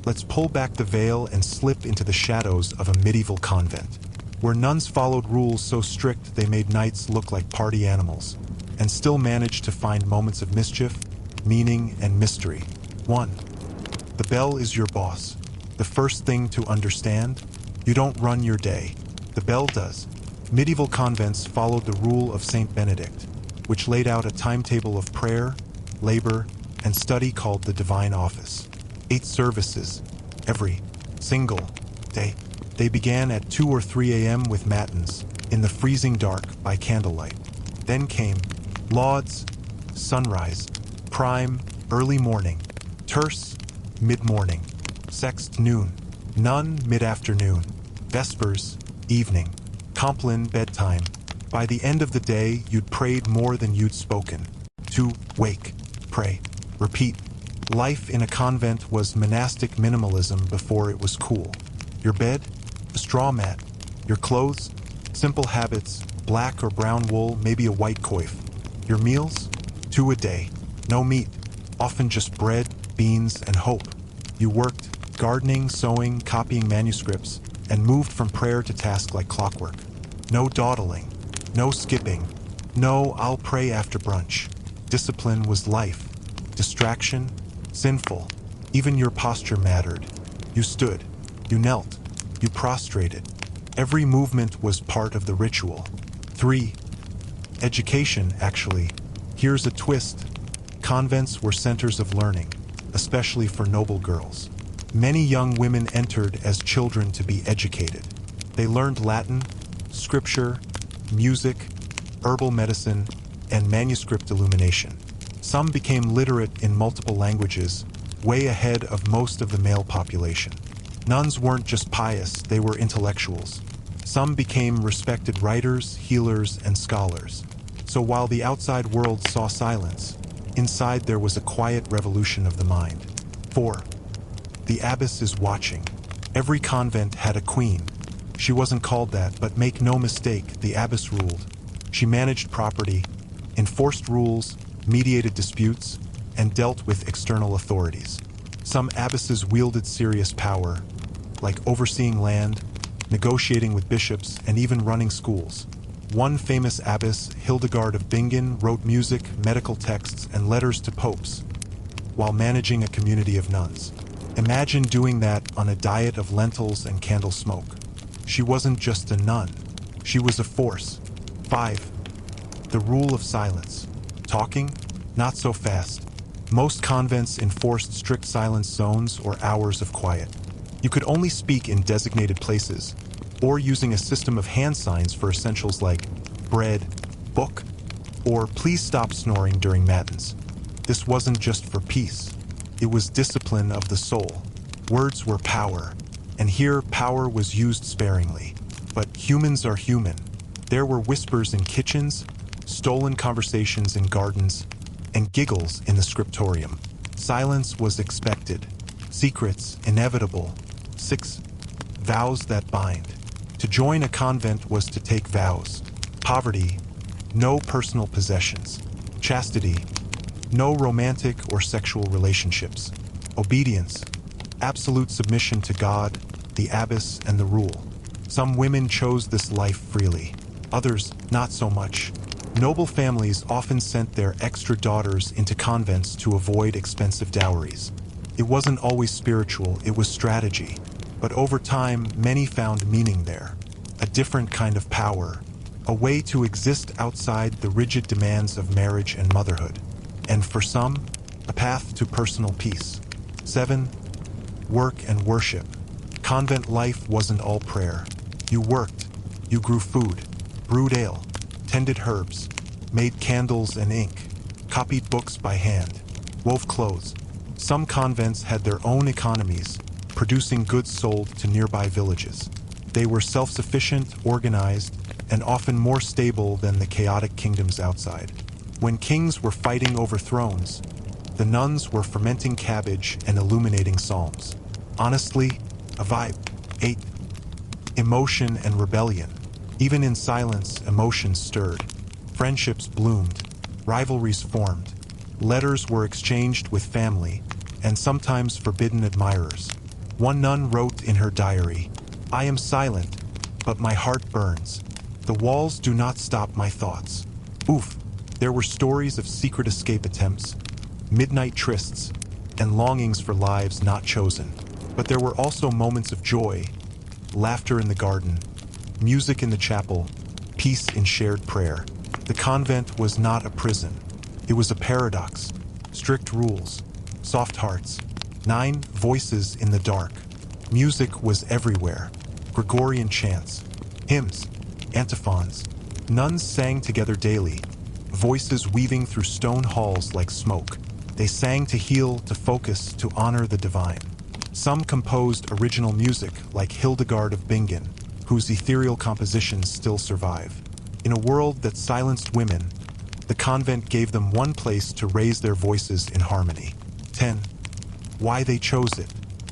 let's pull back the veil and slip into the shadows of a medieval convent, where nuns followed rules so strict they made knights look like party animals, and still managed to find moments of mischief, meaning, and mystery. 1. The bell is your boss. The first thing to understand, you don't run your day. The bell does. Medieval convents followed the rule of Saint Benedict, which laid out a timetable of prayer, labor, and study called the Divine Office. 8 services, every single day. They began at 2 or 3 a.m. with matins, in the freezing dark by candlelight. Then came lauds, sunrise, prime, early morning, terce, mid-morning, sext, noon, none, mid-afternoon, vespers, evening, compline, bedtime. By the end of the day, you'd prayed more than you'd spoken. To wake, pray, repeat. Life in a convent was monastic minimalism before it was cool. Your bed, a straw mat. Your clothes, simple habits, black or brown wool, maybe a white coif. Your meals, 2 a day. No meat, often just bread, beans, and hope. You worked, gardening, sewing, copying manuscripts, and moved from prayer to task like clockwork. No dawdling, no skipping, no I'll pray after brunch. Discipline was life. Distraction, sinful. Even your posture mattered. You stood, you knelt, you prostrated. Every movement was part of the ritual. 3. Education, actually. Here's a twist. Convents were centers of learning, especially for noble girls. Many young women entered as children to be educated. They learned Latin, scripture, music, herbal medicine, and manuscript illumination. Some became literate in multiple languages, way ahead of most of the male population. Nuns weren't just pious, they were intellectuals. Some became respected writers, healers, and scholars. So while the outside world saw silence, inside there was a quiet revolution of the mind. 4. The abbess is watching. Every convent had a queen. She wasn't called that, but make no mistake, the abbess ruled. She managed property, enforced rules, mediated disputes, and dealt with external authorities. Some abbesses wielded serious power, like overseeing land, negotiating with bishops, and even running schools. One famous abbess, Hildegard of Bingen, wrote music, medical texts, and letters to popes, while managing a community of nuns. Imagine doing that on a diet of lentils and candle smoke. She wasn't just a nun, she was a force. 5. The rule of silence. Talking? Not so fast. Most convents enforced strict silence zones or hours of quiet. You could only speak in designated places, or using a system of hand signs for essentials like bread, book, or please stop snoring during matins. This wasn't just for peace. It was discipline of the soul. Words were power, and here power was used sparingly. But humans are human. There were whispers in kitchens, stolen conversations in gardens, and giggles in the scriptorium. Silence was expected. Secrets inevitable. 6. Vows that bind. To join a convent was to take vows. Poverty, no personal possessions. Chastity, no romantic or sexual relationships. Obedience, absolute submission to God, the abbess, and the rule. Some women chose this life freely. Others, not so much. Noble families often sent their extra daughters into convents to avoid expensive dowries. It wasn't always spiritual, it was strategy. But over time, many found meaning there. A different kind of power. A way to exist outside the rigid demands of marriage and motherhood. And for some, a path to personal peace. 7. Work and worship. Convent life wasn't all prayer. You worked, you grew food, brewed ale, tended herbs, made candles and ink, copied books by hand, wove clothes. Some convents had their own economies, producing goods sold to nearby villages. They were self-sufficient, organized, and often more stable than the chaotic kingdoms outside. When kings were fighting over thrones, the nuns were fermenting cabbage and illuminating psalms. Honestly, a vibe. 8. Emotion and rebellion. Even in silence, emotions stirred. Friendships bloomed. Rivalries formed. Letters were exchanged with family, and sometimes forbidden admirers. One nun wrote in her diary, "I am silent, but my heart burns. The walls do not stop my thoughts." Oof. There were stories of secret escape attempts, midnight trysts, and longings for lives not chosen. But there were also moments of joy, laughter in the garden, music in the chapel, peace in shared prayer. The convent was not a prison. It was a paradox. Strict rules, soft hearts. 9. Voices in the dark. Music was everywhere. Gregorian chants, hymns, antiphons. Nuns sang together daily, voices weaving through stone halls like smoke. They sang to heal, to focus, to honor the divine. Some composed original music like Hildegard of Bingen, whose ethereal compositions still survive. In a world that silenced women, the convent gave them one place to raise their voices in harmony. 10. Why they chose it.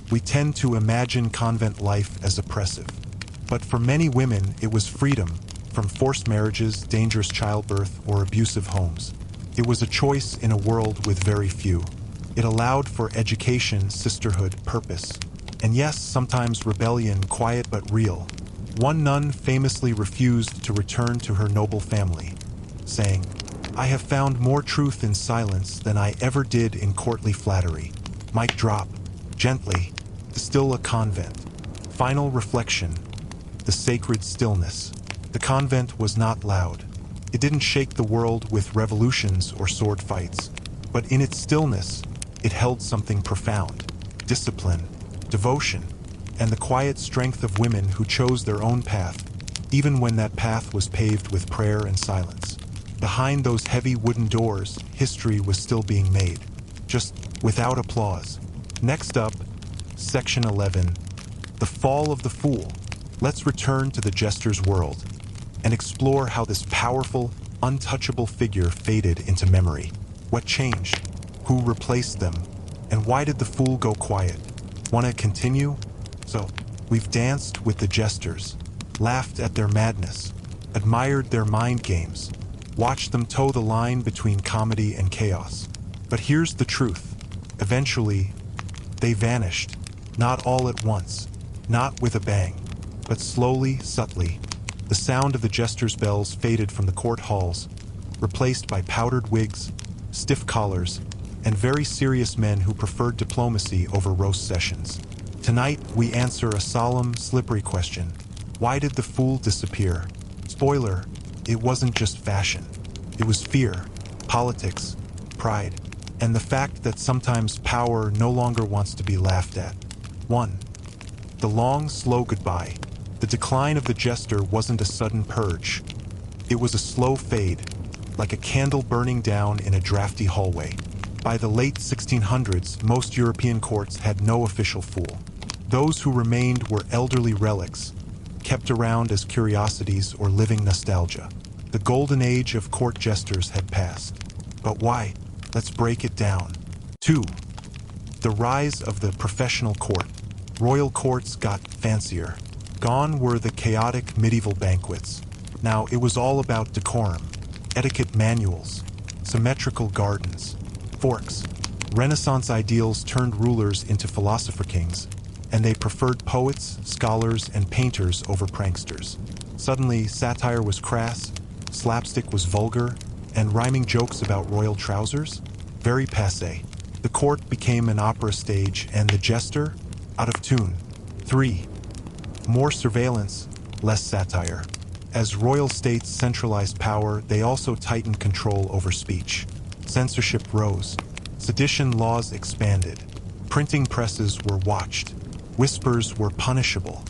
We tend to imagine convent life as oppressive. But for many women, it was freedom from forced marriages, dangerous childbirth, or abusive homes. It was a choice in a world with very few. It allowed for education, sisterhood, purpose. And yes, sometimes rebellion, quiet but real. One nun famously refused to return to her noble family, saying, "I have found more truth in silence than I ever did in courtly flattery." Mic drop. Gently. Still a convent. Final reflection. The sacred stillness. The convent was not loud. It didn't shake the world with revolutions or sword fights, but in its stillness, it held something profound: discipline, devotion, and the quiet strength of women who chose their own path, even when that path was paved with prayer and silence. Behind those heavy wooden doors, history was still being made, just without applause. Next up, Section 11, The Fall of the Fool. Let's return to the Jester's world and explore how this powerful, untouchable figure faded into memory. What changed? Who replaced them? And why did the fool go quiet? Wanna continue? So, we've danced with the Jesters, laughed at their madness, admired their mind games, watched them toe the line between comedy and chaos. But here's the truth. Eventually, they vanished. Not all at once, not with a bang, but slowly, subtly. The sound of the Jester's bells faded from the court halls, replaced by powdered wigs, stiff collars, and very serious men who preferred diplomacy over roast sessions. Tonight, we answer a solemn, slippery question. Why did the fool disappear? Spoiler, it wasn't just fashion. It was fear, politics, pride, and the fact that sometimes power no longer wants to be laughed at. 1. The long, slow goodbye. The decline of the Jester wasn't a sudden purge. It was a slow fade, like a candle burning down in a drafty hallway. By the late 1600s, most European courts had no official fool. Those who remained were elderly relics, kept around as curiosities or living nostalgia. The golden age of court jesters had passed. But why? Let's break it down. 2. The rise of the professional court. Royal courts got fancier. Gone were the chaotic medieval banquets. Now it was all about decorum, etiquette manuals, symmetrical gardens, forks. Renaissance ideals turned rulers into philosopher kings, and they preferred poets, scholars, and painters over pranksters. Suddenly, satire was crass, slapstick was vulgar, and rhyming jokes about royal trousers? Very passé. The court became an opera stage, and the jester? Out of tune. 3. More surveillance, less satire. As royal states centralized power, they also tightened control over speech. Censorship rose. Sedition laws expanded. Printing presses were watched. Whispers were punishable.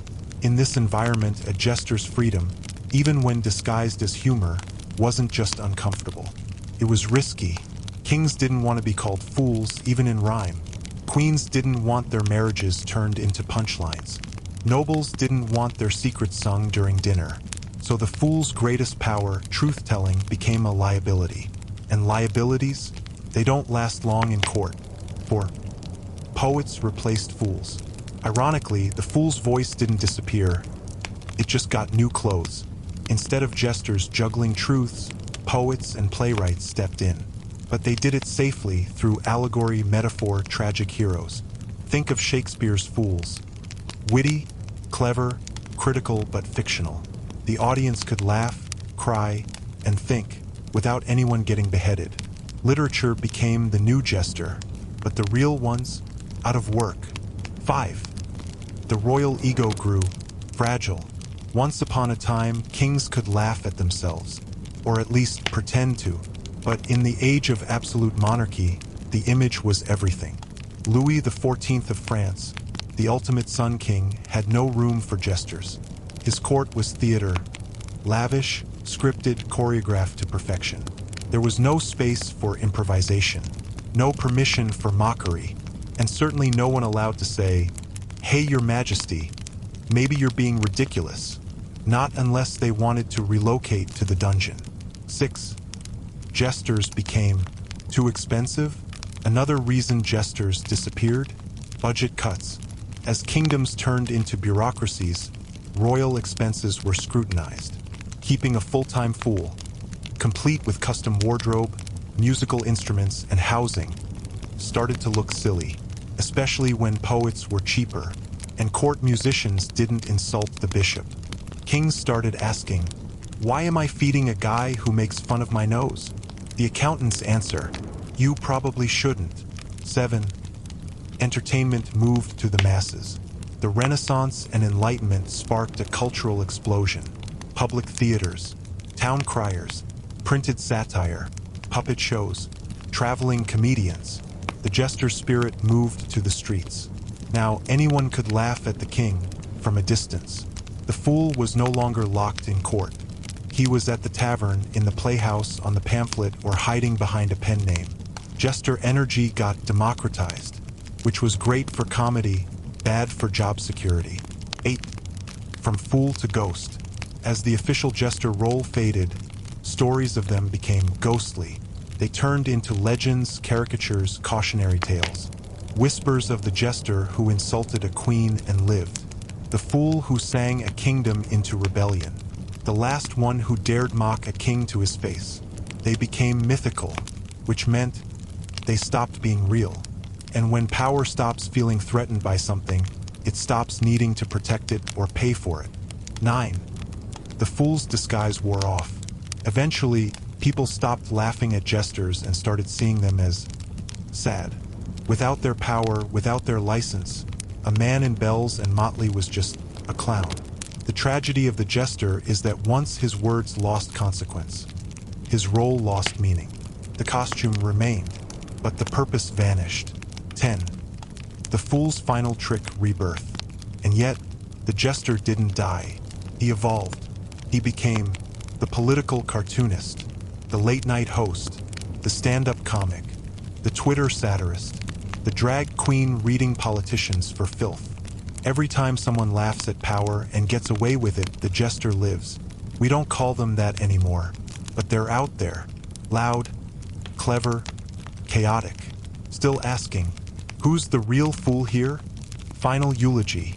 In this environment, a jester's freedom, even when disguised as humor, wasn't just uncomfortable. It was risky. Kings didn't want to be called fools, even in rhyme. Queens didn't want their marriages turned into punchlines. Nobles didn't want their secrets sung during dinner. So the fool's greatest power, truth-telling, became a liability. And liabilities? They don't last long in court. For poets replaced fools. Ironically, the fool's voice didn't disappear. It just got new clothes. Instead of jesters juggling truths, poets and playwrights stepped in. But they did it safely through allegory, metaphor, tragic heroes. Think of Shakespeare's fools. Witty, clever, critical, but fictional. The audience could laugh, cry, and think without anyone getting beheaded. Literature became the new jester, but the real ones, out of work. 5. The royal ego grew, fragile. Once upon a time, kings could laugh at themselves, or at least pretend to. But in the age of absolute monarchy, the image was everything. Louis XIV of France, the ultimate Sun King, had no room for jesters. His court was theater, lavish, scripted, choreographed to perfection. There was no space for improvisation, no permission for mockery, and certainly no one allowed to say, "Hey, Your Majesty, maybe you're being ridiculous." Not unless they wanted to relocate to the dungeon. 6. Jesters became too expensive. Another reason jesters disappeared? Budget cuts. As kingdoms turned into bureaucracies, royal expenses were scrutinized. Keeping a full-time fool, complete with custom wardrobe, musical instruments, and housing, started to look silly, especially when poets were cheaper and court musicians didn't insult the bishop. Kings started asking, "Why am I feeding a guy who makes fun of my nose?" The accountant's answer, "You probably shouldn't." 7. Entertainment moved to the masses. The Renaissance and Enlightenment sparked a cultural explosion. Public theaters, town criers, Printed satire, puppet shows, traveling comedians. The jester spirit moved to the streets. Now anyone could laugh at the king from a distance. The fool was no longer locked in court. He was at the tavern, in the playhouse, on the pamphlet, or hiding behind a pen name. Jester energy got democratized, which was great for comedy, bad for job security. 8. From fool to ghost. As the official jester role faded, stories of them became ghostly. They turned into legends, caricatures, cautionary tales. Whispers of the jester who insulted a queen and lived. The fool who sang a kingdom into rebellion. The last one who dared mock a king to his face. They became mythical, which meant they stopped being real. And when power stops feeling threatened by something, it stops needing to protect it or pay for it. 9. The fool's disguise wore off. Eventually, people stopped laughing at jesters and started seeing them as sad. Without their power, without their license, a man in bells and motley was just a clown. The tragedy of the jester is that once his words lost consequence, his role lost meaning. The costume remained, but the purpose vanished. 10. The fool's final trick, rebirth. And yet, the jester didn't die. He evolved. He became the political cartoonist, the late-night host, the stand-up comic, the Twitter satirist, the drag queen reading politicians for filth. Every time someone laughs at power and gets away with it, the jester lives. We don't call them that anymore, but they're out there, loud, clever, chaotic, still asking, who's the real fool here? Final eulogy,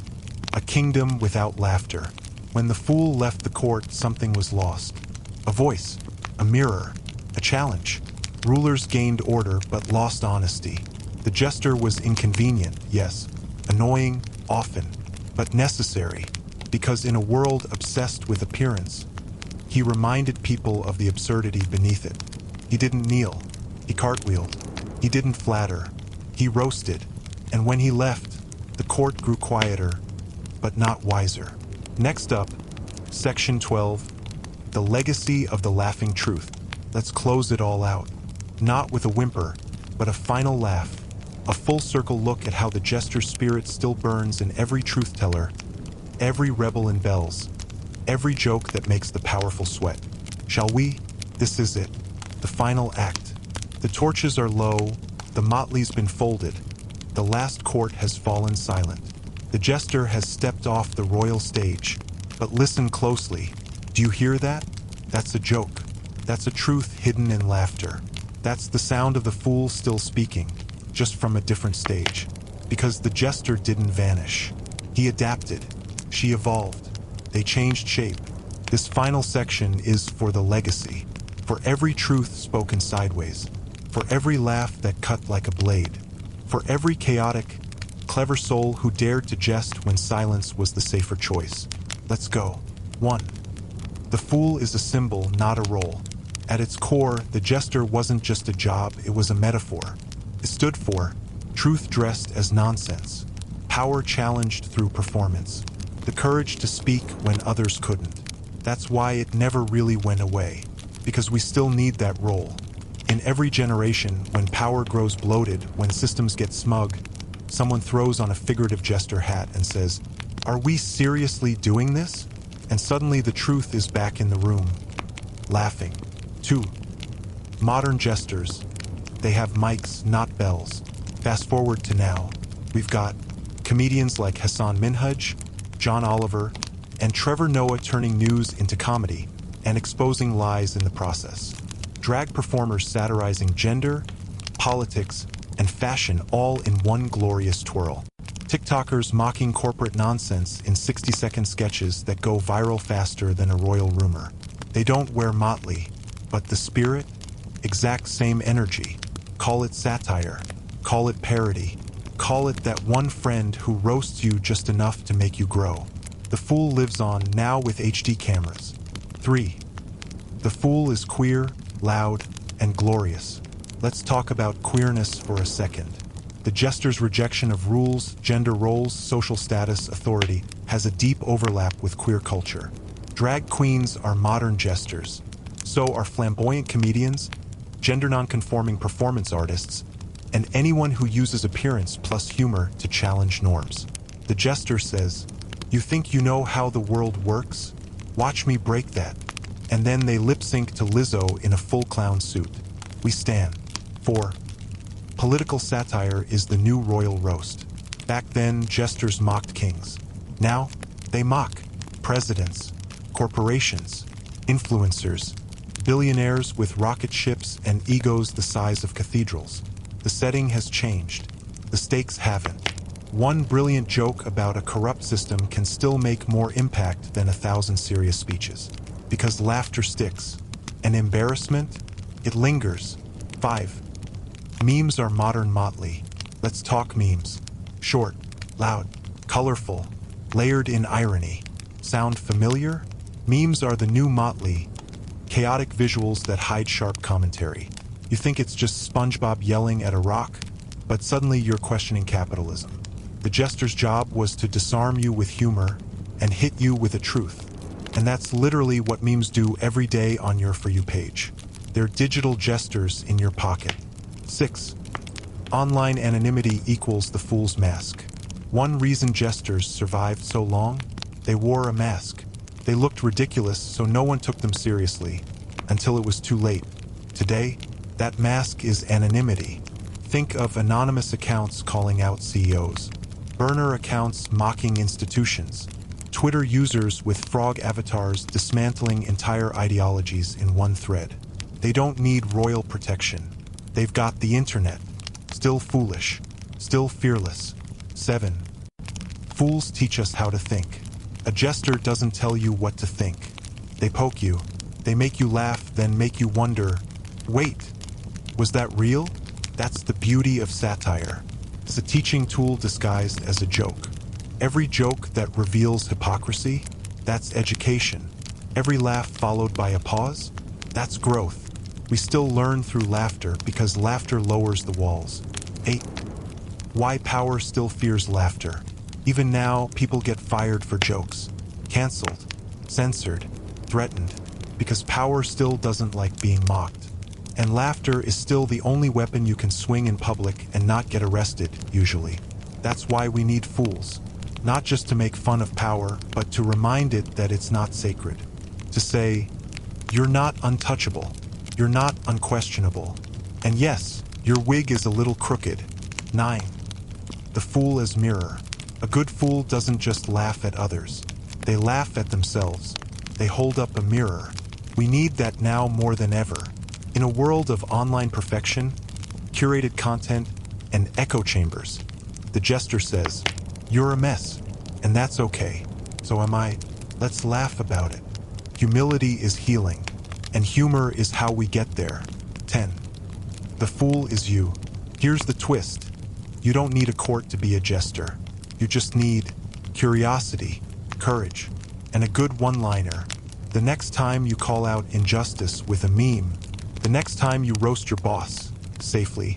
a kingdom without laughter. When the fool left the court, something was lost. A voice, a mirror, a challenge. Rulers gained order but lost honesty. The jester was inconvenient, yes, annoying, often, but necessary, because in a world obsessed with appearance, he reminded people of the absurdity beneath it. He didn't kneel, he cartwheeled, he didn't flatter, he roasted, and when he left, the court grew quieter, but not wiser. Next up, Section 12, the legacy of the laughing truth. Let's close it all out, not with a whimper, but a final laugh. A full circle look at how the jester spirit still burns in every truth-teller, every rebel in bells, every joke that makes the powerful sweat. Shall we? This is it, the final act. The torches are low, the motley's been folded, the last court has fallen silent. The jester has stepped off the royal stage, but listen closely. Do you hear that? That's a joke. That's a truth hidden in laughter. That's the sound of the fool still speaking, just from a different stage. Because the jester didn't vanish. He adapted. She evolved. They changed shape. This final section is for the legacy. For every truth spoken sideways. For every laugh that cut like a blade. For every chaotic, clever soul who dared to jest when silence was the safer choice. Let's go. 1. The fool is a symbol, not a role. At its core, the jester wasn't just a job, it was a metaphor. It stood for truth dressed as nonsense, power challenged through performance, the courage to speak when others couldn't. That's why it never really went away, because we still need that role. In every generation, when power grows bloated, when systems get smug, someone throws on a figurative jester hat and says, "Are we seriously doing this?" And suddenly the truth is back in the room, laughing. 2. Modern jesters. They have mics, not bells. Fast forward to now. We've got comedians like Hassan Minhaj, John Oliver, and Trevor Noah turning news into comedy and exposing lies in the process. Drag performers satirizing gender, politics, and fashion all in one glorious twirl. TikTokers mocking corporate nonsense in 60-second sketches that go viral faster than a royal rumor. They don't wear motley, but the spirit, exact same energy. Call it satire, call it parody, call it that one friend who roasts you just enough to make you grow. The fool lives on, now with HD cameras. 3. The fool is queer, loud, and glorious. Let's talk about queerness for a second. The jester's rejection of rules, gender roles, social status, authority has a deep overlap with queer culture. Drag queens are modern jesters. So are flamboyant comedians, gender non-conforming performance artists, and anyone who uses appearance plus humor to challenge norms. The Jester says, "You think you know how the world works? Watch me break that." And then they lip-sync to Lizzo in a full clown suit. We stand. 4. Political satire is the new royal roast. Back then, jesters mocked kings. Now, they mock presidents, corporations, influencers, billionaires with rocket ships and egos the size of cathedrals. The setting has changed. The stakes haven't. One brilliant joke about a corrupt system can still make more impact than 1,000 serious speeches. Because laughter sticks. And embarrassment? It lingers. 5. Memes are modern motley. Let's talk memes. Short, loud, colorful, layered in irony. Sound familiar? Memes are the new motley. Chaotic visuals that hide sharp commentary. You think it's just SpongeBob yelling at a rock? But suddenly you're questioning capitalism. The Jester's job was to disarm you with humor and hit you with a truth. And that's literally what memes do every day on your For You page. They're digital jesters in your pocket. 6. Online anonymity equals the fool's mask. One reason jesters survived so long? They wore a mask. They looked ridiculous, so no one took them seriously, until it was too late. Today, that mask is anonymity. Think of anonymous accounts calling out CEOs, burner accounts mocking institutions, Twitter users with frog avatars dismantling entire ideologies in one thread. They don't need royal protection. They've got the internet. Still foolish. Still fearless. 7. Fools teach us how to think. A jester doesn't tell you what to think. They poke you. They make you laugh, then make you wonder, wait, was that real? That's the beauty of satire. It's a teaching tool disguised as a joke. Every joke that reveals hypocrisy, that's education. Every laugh followed by a pause, that's growth. We still learn through laughter because laughter lowers the walls. 8. Why power still fears laughter. Even now, people get fired for jokes, canceled, censored, threatened, because power still doesn't like being mocked. And laughter is still the only weapon you can swing in public and not get arrested, usually. That's why we need fools. Not just to make fun of power, but to remind it that it's not sacred. To say, you're not untouchable. You're not unquestionable. And yes, your wig is a little crooked. 9. The fool as mirror. A good fool doesn't just laugh at others. They laugh at themselves. They hold up a mirror. We need that now more than ever. In a world of online perfection, curated content, and echo chambers, the Jester says, you're a mess, and that's okay. So am I. Let's laugh about it. Humility is healing, and humor is how we get there. 10. The fool is you. Here's the twist. You don't need a court to be a jester. You just need curiosity, courage, and a good one-liner. The next time you call out injustice with a meme, the next time you roast your boss, safely,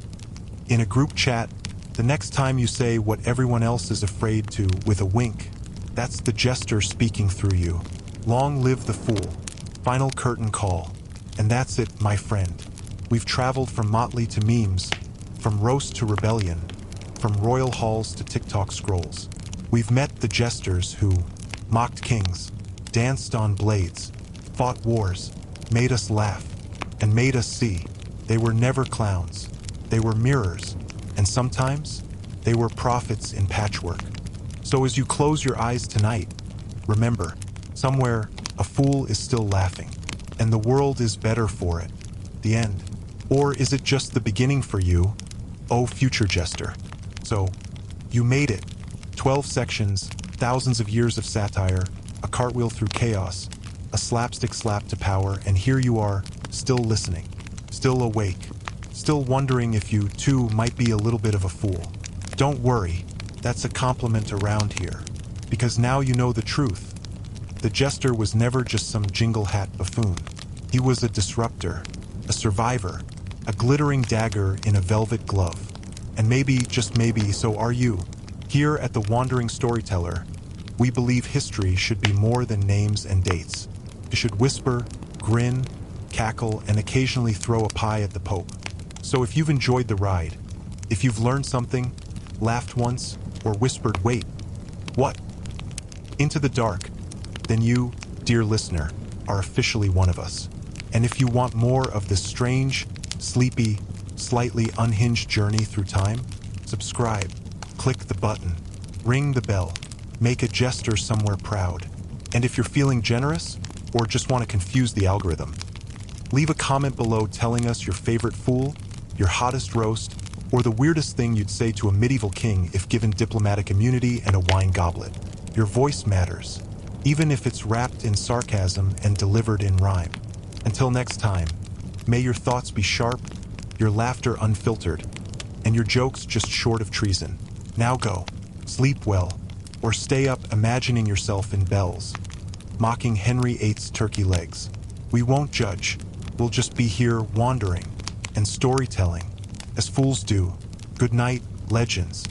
in a group chat, the next time you say what everyone else is afraid to with a wink, that's the Jester speaking through you. Long live the fool. Final curtain call. And that's it, my friend. We've traveled from motley to memes, from roast to rebellion, from royal halls to TikTok scrolls. We've met the Jesters who mocked kings, danced on blades, fought wars, made us laugh, and made us see. They were never clowns. They were mirrors. And sometimes, they were prophets in patchwork. So as you close your eyes tonight, remember, somewhere, a fool is still laughing, and the world is better for it. The end. Or is it just the beginning for you, oh future Jester? So, you made it. 12 sections, thousands of years of satire, a cartwheel through chaos, a slapstick slap to power, and here you are, still listening, still awake, still wondering if you, too, might be a little bit of a fool. Don't worry, that's a compliment around here, because now you know the truth. The Jester was never just some jingle hat buffoon. He was a disruptor, a survivor, a glittering dagger in a velvet glove. And maybe, just maybe, so are you. Here at the Wandering Storyteller, we believe history should be more than names and dates. It should whisper, grin, cackle, and occasionally throw a pie at the Pope. So if you've enjoyed the ride, if you've learned something, laughed once, or whispered, "Wait, what?" into the dark, then you, dear listener, are officially one of us. And if you want more of this strange, sleepy, slightly unhinged journey through time, subscribe, click the button, ring the bell, make a Jester somewhere proud. And if you're feeling generous, or just want to confuse the algorithm, leave a comment below telling us your favorite fool, your hottest roast, or the weirdest thing you'd say to a medieval king if given diplomatic immunity and a wine goblet. Your voice matters, even if it's wrapped in sarcasm and delivered in rhyme. Until next time, may your thoughts be sharp, your laughter unfiltered, and your jokes just short of treason. Now go, sleep well, or stay up imagining yourself in bells, mocking Henry VIII's turkey legs. We won't judge, we'll just be here wandering and storytelling, as fools do. Good night, legends.